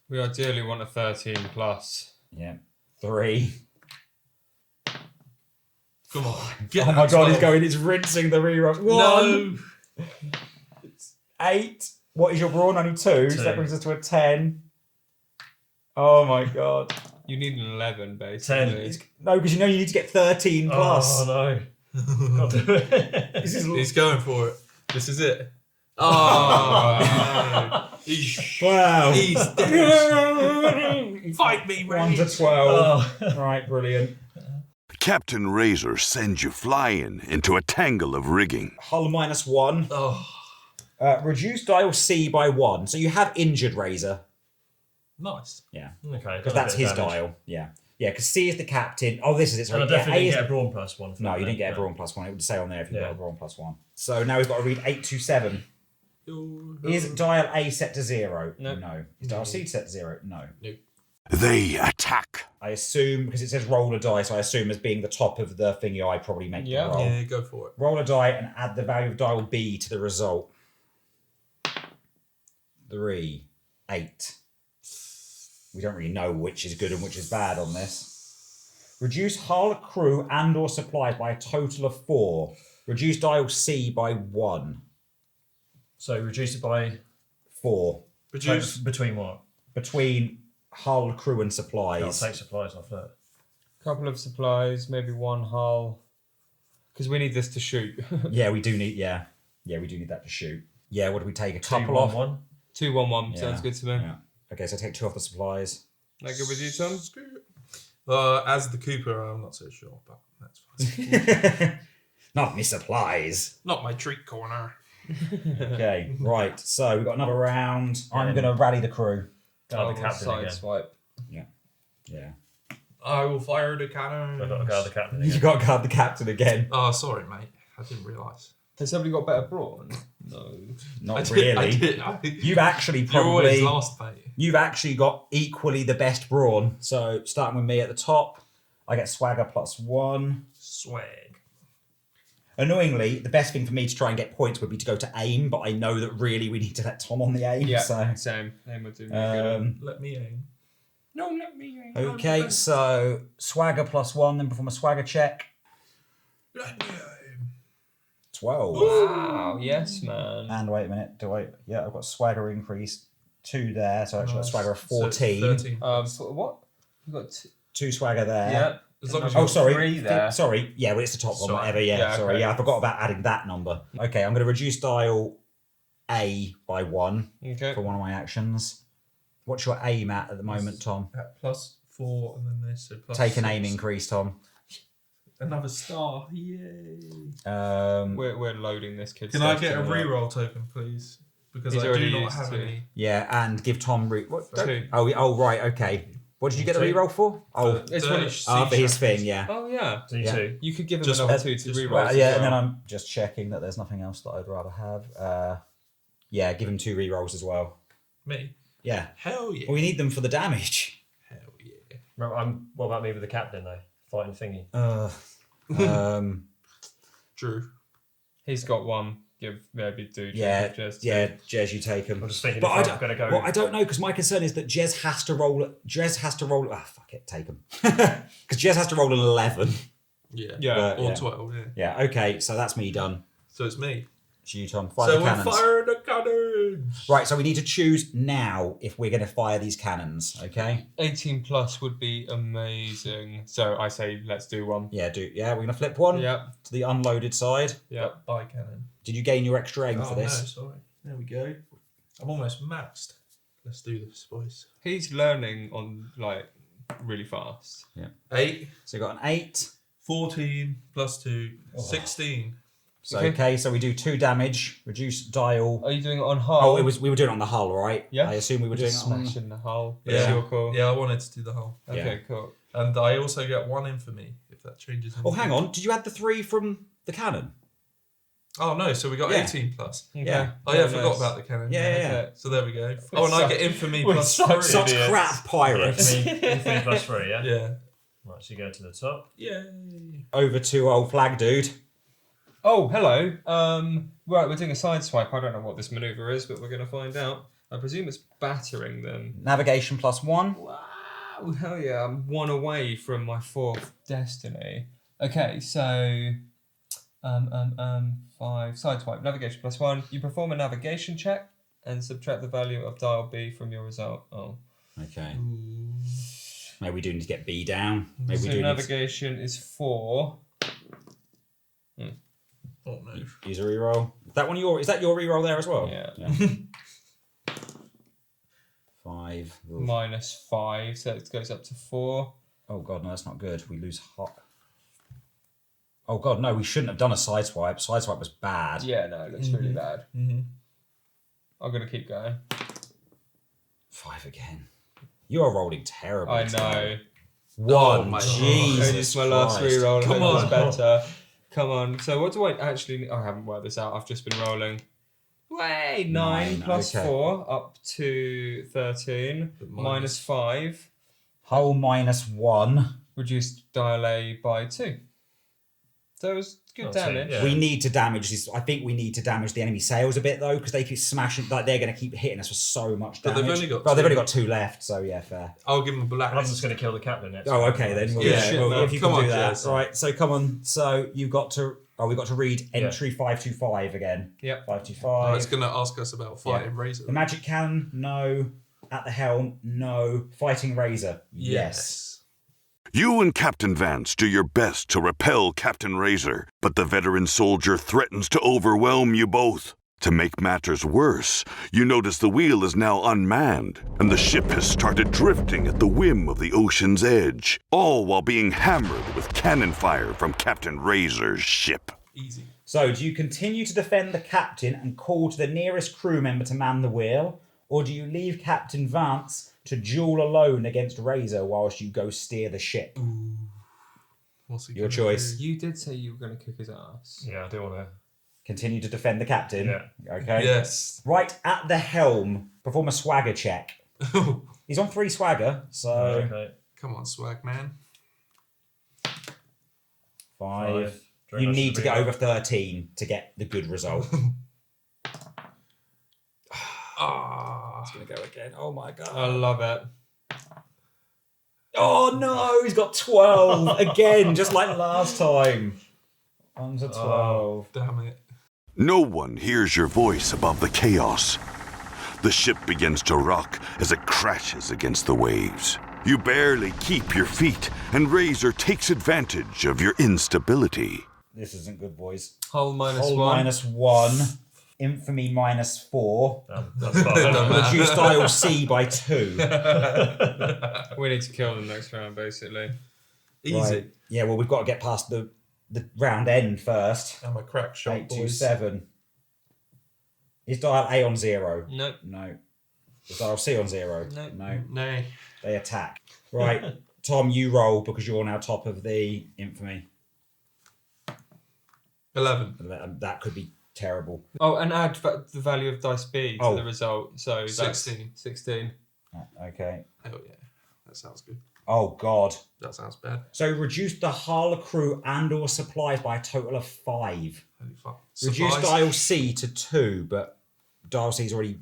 We ideally want a 13 plus. Yeah. 3. Come on. Oh my god, he's rinsing the re-rolls. 1. No. 8. What is your brawn? Only 2. So that 2. brings us to a 10. Oh my god. You need an 11, basically. 10. No, because you need to get 13 plus. Oh no. Can't do it. This is He's going for it. This is it. Oh, wow. He's dead. Fight me, Ray. 1 to 12. Right, brilliant. Captain Razer sends you flying into a tangle of rigging. Hull -1. Oh, Reduce dial C by 1. So you have injured Razer. nice. Yeah. Okay. Because that's his dial. Yeah. Yeah, because C is the captain. Oh, this is it. Sorry. And I definitely A is didn't get a brawn +1. For No, that, you didn't get a no. brawn +1. It would say on there if you Yeah. got a brawn +1. So now we've got to read 827. Is dial A set to 0? No. No. Is dial C set to 0? No. They attack. I assume, because it says roll a die, so I assume as being the top of the thingy, I probably make the roll. Yeah, go for it. Roll a die and add the value of dial B to the result. 3, 8. We don't really know which is good and which is bad on this. Reduce hull, crew, and or supplies by a total of 4. Reduce dial C by 1. So reduce it by 4. Reduce. between what? Between hull, crew, and I'll supplies. take supplies off that. Couple of supplies, maybe one hull. Because we need this to shoot. Yeah, we do need. Yeah, we do need that to shoot. Yeah, what do we take? A couple 2, off. 1, 1. 2-1-1 Yeah. sounds good to me. Yeah. Okay, so take 2 off the supplies. That good with you, Tom? As the Cooper, I'm not so sure, but that's fine. Not me supplies. Not my treat corner. Okay, right. So we've got another round. I'm going to rally the crew. Guard the captain again. Swipe. Yeah. I will fire the cannon. I've got to guard the captain You again. got to guard the captain again. Oh, sorry, mate. I didn't realise. Has somebody got better brawn? No. Not really. You've actually You're always probably. last, mate. You've actually got equally the best brawn. So starting with me at the top, I get swagger +1. Swag. Annoyingly, the best thing for me to try and get points would be to go to aim, but I know that really we need to let Tom on the aim. Yeah, So, same. Aim would do me good. Let me aim. No, let me aim. okay, so swagger +1, then perform a swagger check. Let me aim. 12. Wow, yes, man. And wait a minute, yeah, I've got swagger increase 2 there, so actually got swagger of So 14. 13. For what? You got 2 swagger there. yeah. As long as Oh, you sorry. 3 there. Sorry. Yeah, well, it's the top one, Sorry. whatever. Yeah, Yeah, sorry. okay. Yeah, I forgot about adding that number. Okay, I'm going to reduce dial A by 1 Okay. for one of my actions. What's your aim at the moment, Tom? at +4, and then they said +6. Take an aim increase, Tom. Another star. Yay. We're loading this kid. Can I get a reroll token, please? Because He's I already do not used have 2. any. Yeah, and give Tom... what? 2. Oh, right, okay. What did you get the 2. reroll for? Oh, It's The one of- sea for his shark. thing, yeah. Oh, yeah. Do you Yeah. two? You could give him Just- another 2 to just- reroll. Well, yeah, and then I'm just checking that there's nothing else that I'd rather have. Yeah, give him 2 rerolls as well. Me. Yeah. Hell yeah. Well, we need them for the damage. Hell yeah. What about me with the captain though? Fighting thingy. Drew. He's got 1. Give maybe 2. Yeah, Just Jez, you take him. I'm just thinking But if I'm going to go. Well, I don't know because my concern is that Jez has to roll. Ah, fuck it, take him. Because Jez has to roll an 11. Yeah. Yeah. Or yeah. 12, yeah. Yeah. Okay, so that's me done. So it's me. It's you, Tom. Fire So the we're cannons. firing the cannons. Right. So we need to choose now if we're going to fire these cannons. Okay. 18 plus would be amazing. So I say let's do 1. Yeah. We're going to flip one Yeah. to the unloaded side. Yeah. By cannon. Did you gain your extra aim for No, this? sorry. There we go. I'm almost maxed. Let's do this, boys. He's learning on like really fast. 8, So you got an 8. 14 plus 2, 16. So Okay. okay. So we do 2 damage. Reduce dial. Are you doing it on hull? Oh, we were doing it on the hull, right? Yeah. I assume we were doing it on. smashing the hull. Yeah. It's your call. Yeah, I wanted to do the whole. Okay, Yeah. cool. And I also get 1 infamy if that changes. Oh, hang on. Did you add the 3 from the cannon? Oh no, so we got Yeah. 18 plus. Okay. Yeah. Oh yeah, I Nice. forgot about the cannon. Yeah. So there we go. Oh, and I get infamy we're plus such 3. Such idiots. crap pirates. Infamy +3, yeah? Yeah. Right, so you go to the top. Yay. Over to old flag dude. Oh, hello. Right, we're doing a side swipe. I don't know what this maneuver is, but we're going to find out. I presume it's battering them. Navigation +1. Wow, hell yeah. I'm 1 away from my 4th destiny. Okay, so 5 side swipe. Navigation +1. You perform a navigation check and subtract the value of dial B from your result. Oh. Okay. Maybe we do need to get B down. Maybe So we do navigation is 4. Oh no. need to use a reroll. Is that your reroll there as well? Yeah. 5. Oof. Minus 5, so it goes up to 4. Oh god, no, that's not good. We lose hot. Oh god, no, we shouldn't have done a sideswipe. Sideswipe was bad. Yeah, no, it looks really bad. Mm-hmm. I'm going to keep going. 5 again. You are rolling terribly. I know. 1. Oh my Jesus It's my last Christ. reroll. Come Come on. on. Better. Come on. So what do I actually... I haven't worked this out. I've just been rolling. Wait, 9 9, plus okay. 4 up to 13. Minus 5. Hull minus 1. Reduced dial A by 2. So it was good Oh, so, damage. yeah. We need to damage this. I think we need to damage the enemy sails a bit though, because they keep smashing. Like they're going to keep hitting us for so much But damage. they've only got Well, they've 2. only got 2 left, so yeah, fair. I'll give him a black. I'm just going to kill the captain next. Oh, time. okay then. Well, Yeah, yeah, shit, well, man. if you Come can on, do that, Jez. right? So come on. So you've got to. Oh, we got to read entry 525 again. Yep. 525. Oh, it's going to ask us about fighting Razer. The magic cannon, no. At the helm, no. Fighting Razer, yes. You and Captain Vance do your best to repel Captain Razer, but the veteran soldier threatens to overwhelm you both. To make matters worse, you notice the wheel is now unmanned, and the ship has started drifting at the whim of the ocean's edge, all while being hammered with cannon fire from Captain Razer's ship. Easy. So, do you continue to defend the captain and call to the nearest crew member to man the wheel, or do you leave Captain Vance to duel alone against Razer whilst you go steer the ship? What's he Your gonna choice. do? You did say you were going to kick his ass. Yeah, I do want to. Continue to defend the captain. Yeah. Okay. Yes. Right at the helm, perform a swagger check. He's on 3 swagger, so Okay. Come on, swag man. 5. Very You much need to get reroll. over 13 to get the good result. Ah. It's gonna go again. Oh my god. I love it. Oh no, he's got 12 again, just like last time. 1 to 12. Damn it. No one hears your voice above the chaos. The ship begins to rock as it crashes against the waves. You barely keep your feet, and Razer takes advantage of your instability. This isn't good, boys. Hull minus Hull 1. minus 1. Infamy minus 4. That's fine. Reduced dial C by 2. We need to kill them next round, basically. Easy. Right. Yeah, well, we've got to get past the round end first. I'm a crack shot, 827. Is dial A on 0? Nope. No. Is dial C on 0? Nope. No. Nay. They attack. Right. Tom, you roll because you're now top of the infamy. 11. That could be terrible. Oh, and add the value of dice B to the result. So that's 16. 16. Okay. Hell yeah. That sounds good. Oh, God. That sounds bad. So reduce the hull, crew, and or supplies by a total of 5. Holy fuck. Reduce Supplies? dial C to 2, but dial C's already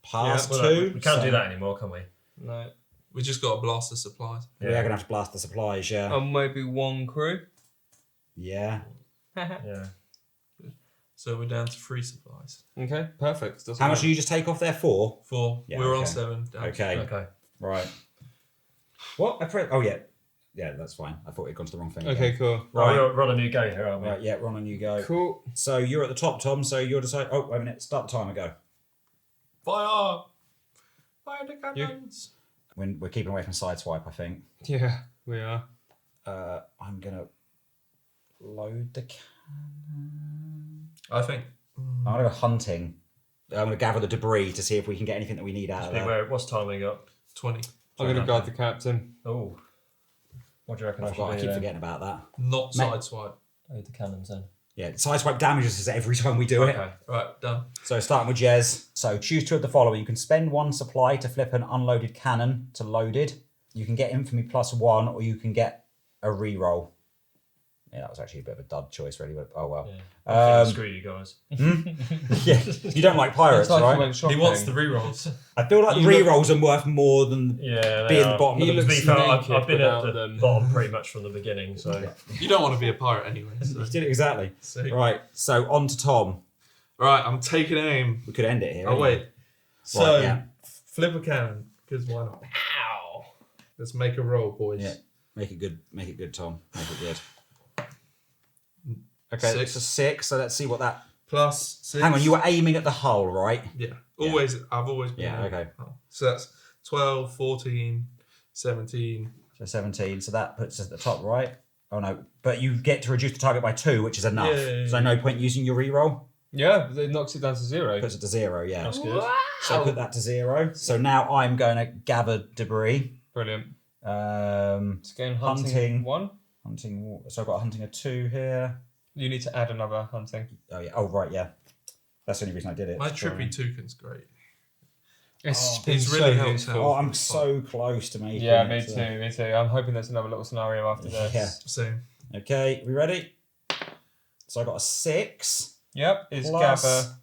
past Well, 2. we can't so do that anymore, can we? No. We just got to blast the supplies. We are going to have to blast the supplies, yeah. Maybe 1 crew. Yeah. Yeah. So we're down to 3 supplies. Okay, perfect. Doesn't How much matter. do you just take off there? 4? 4. Yeah, We're on okay. 7. Down to Okay. Okay. Right. What? Oh, yeah. Yeah, that's fine. I thought it had gone to the wrong thing. Okay, again. cool. Right. We're on a new go here, aren't we? Right, yeah, Ron, and you go. Cool. So you're at the top, Tom, so you're deciding. Oh, wait a minute. Start the timer, go. Fire! Fire the cannons! We're keeping away from Sideswipe, I think. Yeah, we are. I'm going to load the cannon. I think. I'm going to go hunting. I'm going to gather the debris to see if we can get anything that we need out of there. What's time we got? 20. I'm going to guide the captain. Oh. What do you reckon I I forgot. I should keep do forgetting about that. Not Mate. sideswipe. then? The cannons then. Yeah, Sideswipe damages us every time we do it. Okay. Right, done. So starting with Jez. So choose 2 of the following. You can spend 1 supply to flip an unloaded cannon to loaded. You can get infamy +1, or you can get a reroll. Yeah, that was actually a bit of a dud choice, really. But oh well. Yeah. Screw you guys. Yeah, you don't like pirates, It's like right? he went He shopping. wants the rerolls. I feel like the rerolls are worth more than Yeah, being they the are. bottom of He the To be looks fair, naked I've been at without the them. bottom pretty much from the beginning, so You don't want to be a pirate anyway. So. You did it exactly. Sick. Right, so on to Tom. Right, I'm taking aim. We could end it here. Oh, yeah. wait. So, yeah. flip a cannon. Because why not? Ow! Let's make a roll, boys. Yeah. Make it good, Tom. Make it good. Okay, 6. it's a 6, so let's see what that... Plus 6. Hang on, you were aiming at the hull, right? Yeah. Always. I've always been. Yeah, okay. So that's 12, 14, 17. So 17, so that puts us at the top, right? Oh no, but you get to reduce the target by 2, which is enough. Yeah. So no point using your reroll? Yeah, it knocks it down to 0. Puts it to 0, yeah. That's good. Wow. So put that to 0. So now I'm going to gather debris. Brilliant. It's going hunting 1. So I've got hunting a 2 here. You need to add another hunting. Oh yeah. Oh right, yeah. That's the only reason I did it. My trippy toucan's great. It's really helpful. useful. Oh, I'm so close to making Yeah, it. me too. I'm hoping there's another little scenario after this. Yeah. Same. Okay, we ready? So I got a 6. Yep, it's Plus gather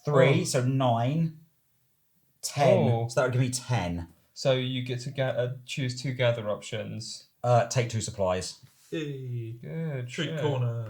3, Oh. so 9. 10. Oh. So that would give me 10. So you get to choose 2 gather options. Take 2 supplies. Hey. Good. Treat shit. corner.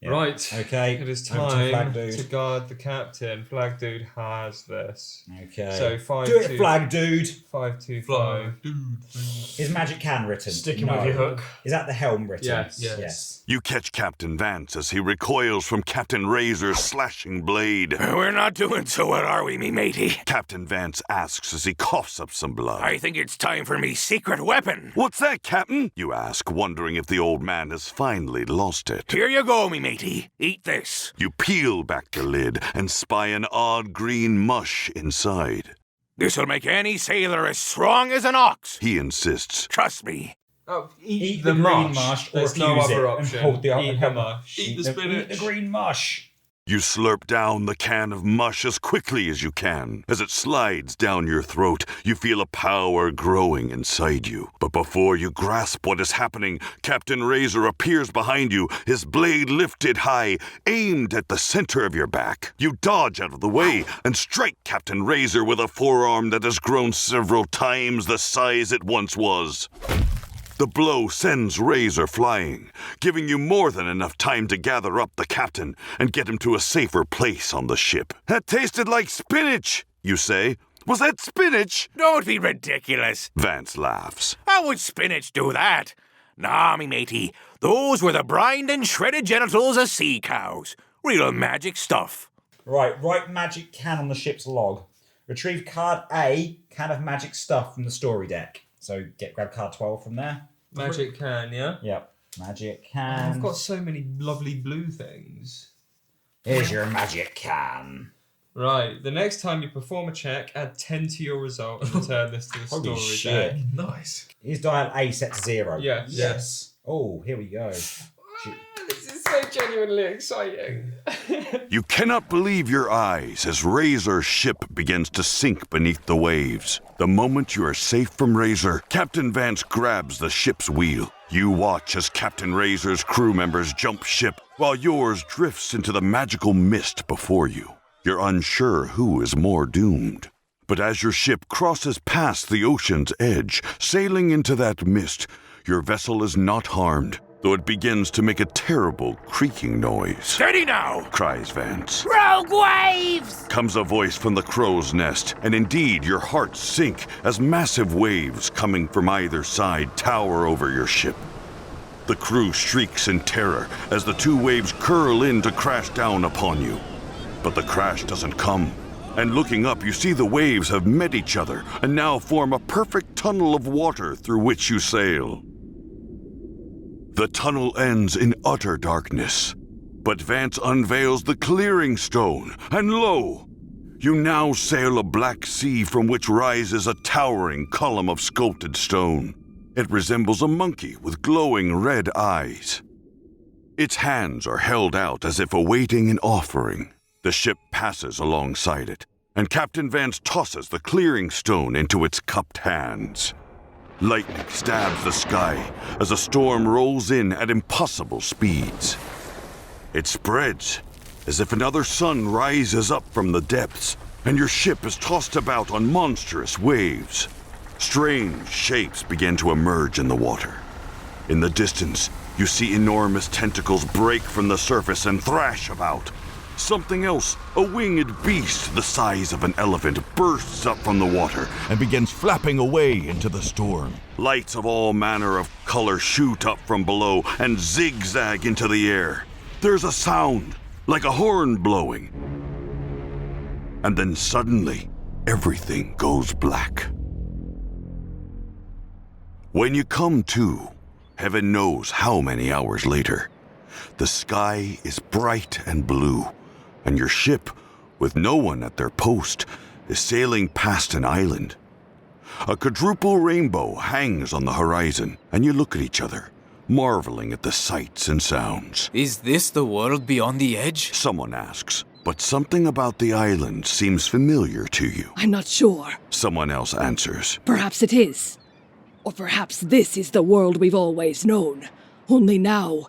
Yeah. Right. Okay. It is over to time Flag Dude. to guard the captain. Flag Dude has this. Okay. So 5 Do it, Flag Dude. 5 2 Fly. 5. Dude, please. Is magic can written? Sticking No. with your hook. Is that the helm written? Yes. Yes. You catch Captain Vance as he recoils from Captain Razer's slashing blade. We're not doing so well, are we, me matey? Captain Vance asks as he coughs up some blood. I think it's time for me secret weapon. What's that, Captain? You ask, wondering if the old man has finally lost it. Here you go, me matey. Eat this. You peel back the lid and spy an odd green mush inside. This'll make any sailor as strong as an ox. He insists. Trust me. Oh, Eat the green mush or There's no refuse other it and option. hold the Eat the mush. Eat the spinach. Eat the green mush. You slurp down the can of mush as quickly as you can. As it slides down your throat, you feel a power growing inside you. But before you grasp what is happening, Captain Razer appears behind you, his blade lifted high, aimed at the center of your back. You dodge out of the way and strike Captain Razer with a forearm that has grown several times the size it once was. The blow sends Razer flying, giving you more than enough time to gather up the captain and get him to a safer place on the ship. That tasted like spinach, you say. Was that spinach? Don't be ridiculous. Vance laughs. How would spinach do that? Nah, me matey. Those were the brined and shredded genitals of sea cows. Real magic stuff. Right, write magic can on the ship's log. Retrieve card A, can of magic stuff from the story deck. So grab card 12 from there. Magic can, yeah? Yep. Magic can. I've got so many lovely blue things. Here's your magic can. Right, the next time you perform a check, add 10 to your result and return this to the Holy story shit. deck. Nice. Is dial A set to 0? Yes. Yes. Oh, here we go. This is so genuinely exciting. You cannot believe your eyes as Razer's ship begins to sink beneath the waves. The moment you are safe from Razer, Captain Vance grabs the ship's wheel. You watch as Captain Razer's crew members jump ship, while yours drifts into the magical mist before you. You're unsure who is more doomed. But as your ship crosses past the ocean's edge, sailing into that mist, your vessel is not harmed, though it begins to make a terrible creaking noise. Steady now! Cries Vance. Rogue waves! Comes a voice from the crow's nest, and indeed your hearts sink as massive waves coming from either side tower over your ship. The crew shrieks in terror as the two waves curl in to crash down upon you. But the crash doesn't come, and looking up you see the waves have met each other and now form a perfect tunnel of water through which you sail. The tunnel ends in utter darkness, but Vance unveils the clearing stone, and lo! You now sail a black sea from which rises a towering column of sculpted stone. It resembles a monkey with glowing red eyes. Its hands are held out as if awaiting an offering. The ship passes alongside it, and Captain Vance tosses the clearing stone into its cupped hands. Lightning stabs the sky as a storm rolls in at impossible speeds. It spreads as if another sun rises up from the depths, and your ship is tossed about on monstrous waves. Strange shapes begin to emerge in the water. In the distance, you see enormous tentacles break from the surface and thrash about. Something else, a winged beast the size of an elephant, bursts up from the water and begins flapping away into the storm. Lights of all manner of color shoot up from below and zigzag into the air. There's a sound, like a horn blowing. And then suddenly, everything goes black. When you come to, heaven knows how many hours later, the sky is bright and blue, and your ship, with no one at their post, is sailing past an island. A quadruple rainbow hangs on the horizon, and you look at each other, marveling at the sights and sounds. Is this the world beyond the edge? Someone asks, but something about the island seems familiar to you. I'm not sure. Someone else answers. Perhaps it is. Or perhaps this is the world we've always known. Only now,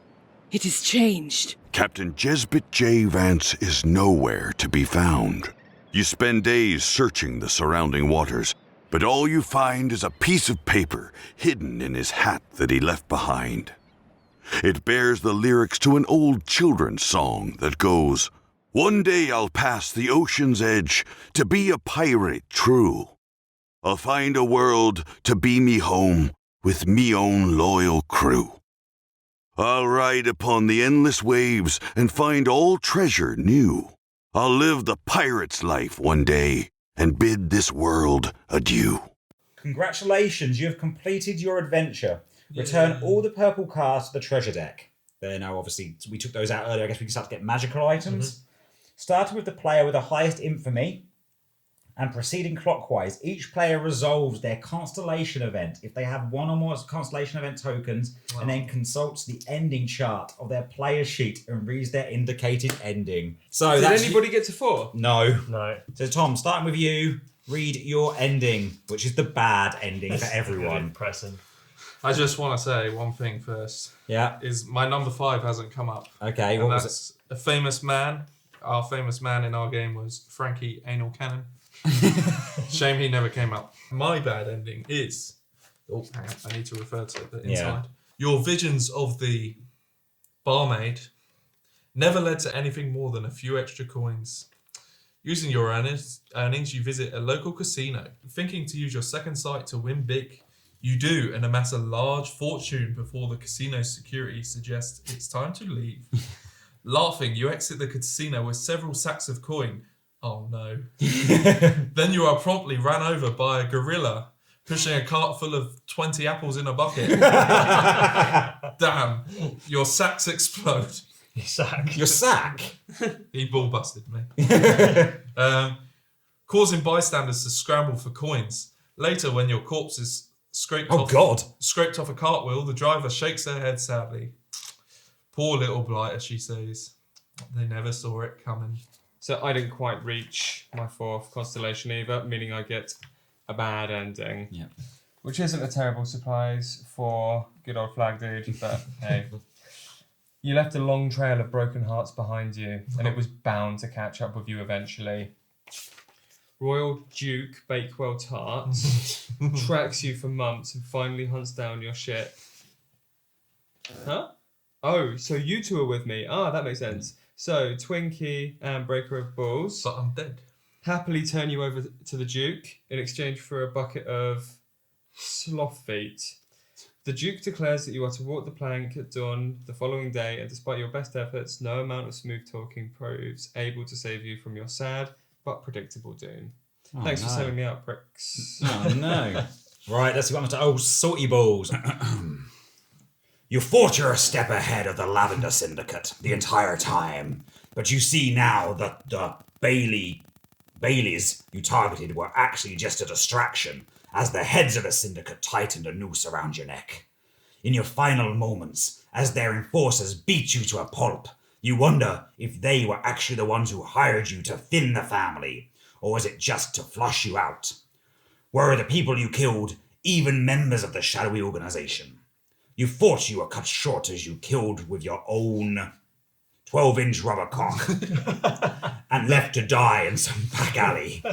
it has changed. Captain Jesbit J. Vance is nowhere to be found. You spend days searching the surrounding waters, but all you find is a piece of paper hidden in his hat that he left behind. It bears the lyrics to an old children's song that goes, "One day I'll pass the ocean's edge to be a pirate true. I'll find a world to be me home with me own loyal crew. I'll ride upon the endless waves and find all treasure new. I'll live the pirate's life one day and bid this world adieu." Congratulations, you have completed your adventure. Return all the purple cards to the treasure deck. There now, obviously, we took those out earlier. I guess we can start to get magical items. Starting with the player with the highest infamy and proceeding clockwise, each player resolves their constellation event if they have one or more constellation event tokens, and then consults the ending chart of their player sheet and reads their indicated ending. So did anybody get to 4? No. No. So Tom, starting with you, read your ending, which is the bad ending for everyone. Depressing. I just want to say one thing first. Yeah. Is my number 5 hasn't come up. Okay, And what was that's a famous man. Our famous man in our game was Frankie Anal Cannon. Shame he never came up. My bad ending is... Oh, hang on. I need to refer to the inside. Your visions of the barmaid never led to anything more than a few extra coins. Using your earnings, you visit a local casino. Thinking to use your second sight to win big, you do and amass a large fortune before the casino's security suggests it's time to leave. Laughing, you exit the casino with several sacks of coin. Oh no. Then you are promptly ran over by a gorilla pushing a cart full of 20 apples in a bucket. Damn, your sacks explode. Your sack? He ball busted me. Causing bystanders to scramble for coins. Later, when your corpse is scraped off a cartwheel, the driver shakes her head sadly. Poor little blighter, she says. They never saw it coming. So I didn't quite reach my 4th constellation either, meaning I get a bad ending. Yeah. Which isn't a terrible surprise for good old Flag Dude, but hey. You left a long trail of broken hearts behind you, and it was bound to catch up with you eventually. Royal Duke Bakewell Tarts tracks you for months and finally hunts down your ship. Huh? Oh, so you two are with me. Ah, that makes sense. So, Twinkie and Breaker of Bulls. But I'm dead. Happily turn you over to the Duke in exchange for a bucket of sloth feet. The Duke declares that you are to walk the plank at dawn the following day, and despite your best efforts, no amount of smooth talking proves able to save you from your sad but predictable doom. Thanks for selling me out, pricks. Oh no. Right, let's go on to old Salty Balls. You thought you were a step ahead of the Lavender Syndicate the entire time, but you see now that the Baileys you targeted were actually just a distraction, as the heads of the Syndicate tightened a noose around your neck. In your final moments, as their enforcers beat you to a pulp, you wonder if they were actually the ones who hired you to thin the family, or was it just to flush you out? Were the people you killed even members of the shadowy organization? You thought you were cut short as you killed with your own 12-inch rubber cock and left to die in some back alley.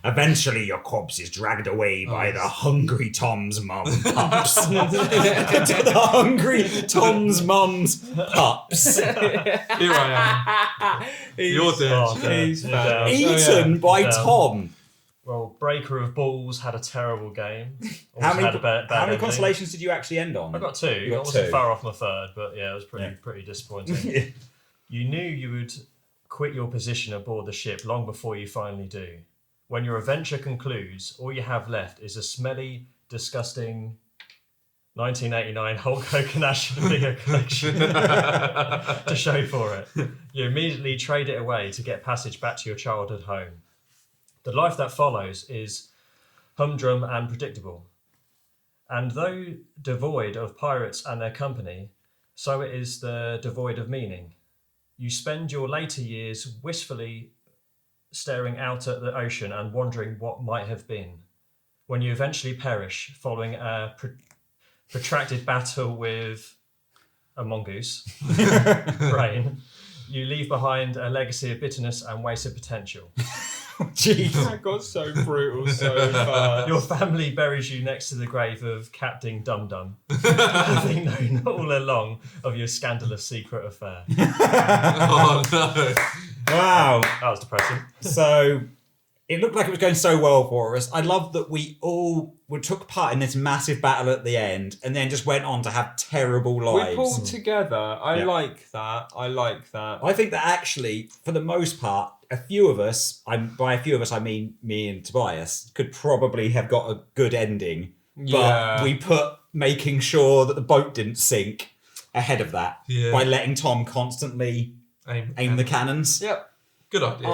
Eventually, your corpse is dragged away by the hungry Tom's mum pups. The hungry Tom's mum's pups. Here I am. You're dead. He's found. Eaten by Tom. Well, Breaker of Balls had a terrible game. How Also many, had a bad how many ending. constellations did you actually end on? I got 2. You got I wasn't 2. far off my third, but yeah, it was pretty disappointing. You knew you would quit your position aboard the ship long before you finally do. When your adventure concludes, all you have left is a smelly, disgusting 1989 Hulk Hogan action figure collection to show for it. You immediately trade it away to get passage back to your childhood home. The life that follows is humdrum and predictable. And though devoid of pirates and their company, so it is devoid of meaning. You spend your later years wistfully staring out at the ocean and wondering what might have been. When you eventually perish following a protracted battle with a mongoose brain, you leave behind a legacy of bitterness and wasted potential. Jeez. That got so brutal so fast. Your family buries you next to the grave of Captain Dum Dum, having known all along of your scandalous secret affair. Oh no. Wow. That was depressing. So it looked like it was going so well for us. I love that we took part in this massive battle at the end and then just went on to have terrible lives. We pulled together. I like that. I think that actually, for the most part, a few of us, by a few of us I mean me and Tobias, could probably have got a good ending. But we put making sure that the boat didn't sink ahead of that by letting Tom constantly aim the cannons. Yep. Good idea.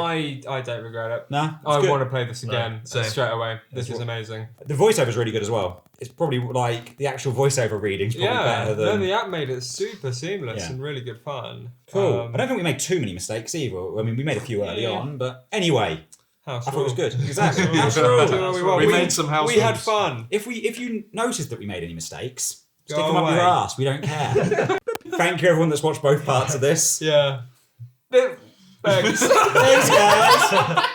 I don't regret it. No, I want to play this again same. straight away. This is amazing. The voiceover is really good as well. It's probably like the actual voiceover reading's probably better than... No, the app made it super seamless and really good fun. Cool. I don't think we made too many mistakes either. I mean, we made a few early on, but anyway... I thought it was good. Exactly. We made some house We had rules. fun. If you noticed that we made any mistakes, Go stick them up away. your ass. We don't care. Thank you everyone that's watched both parts of this. Yeah. Thanks. Thanks, guys.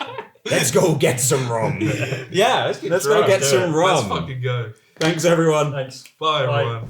Let's go get some rum. Yeah, let's go get some rum. Let's fucking go. Thanks, everyone. Thanks. Bye, everyone.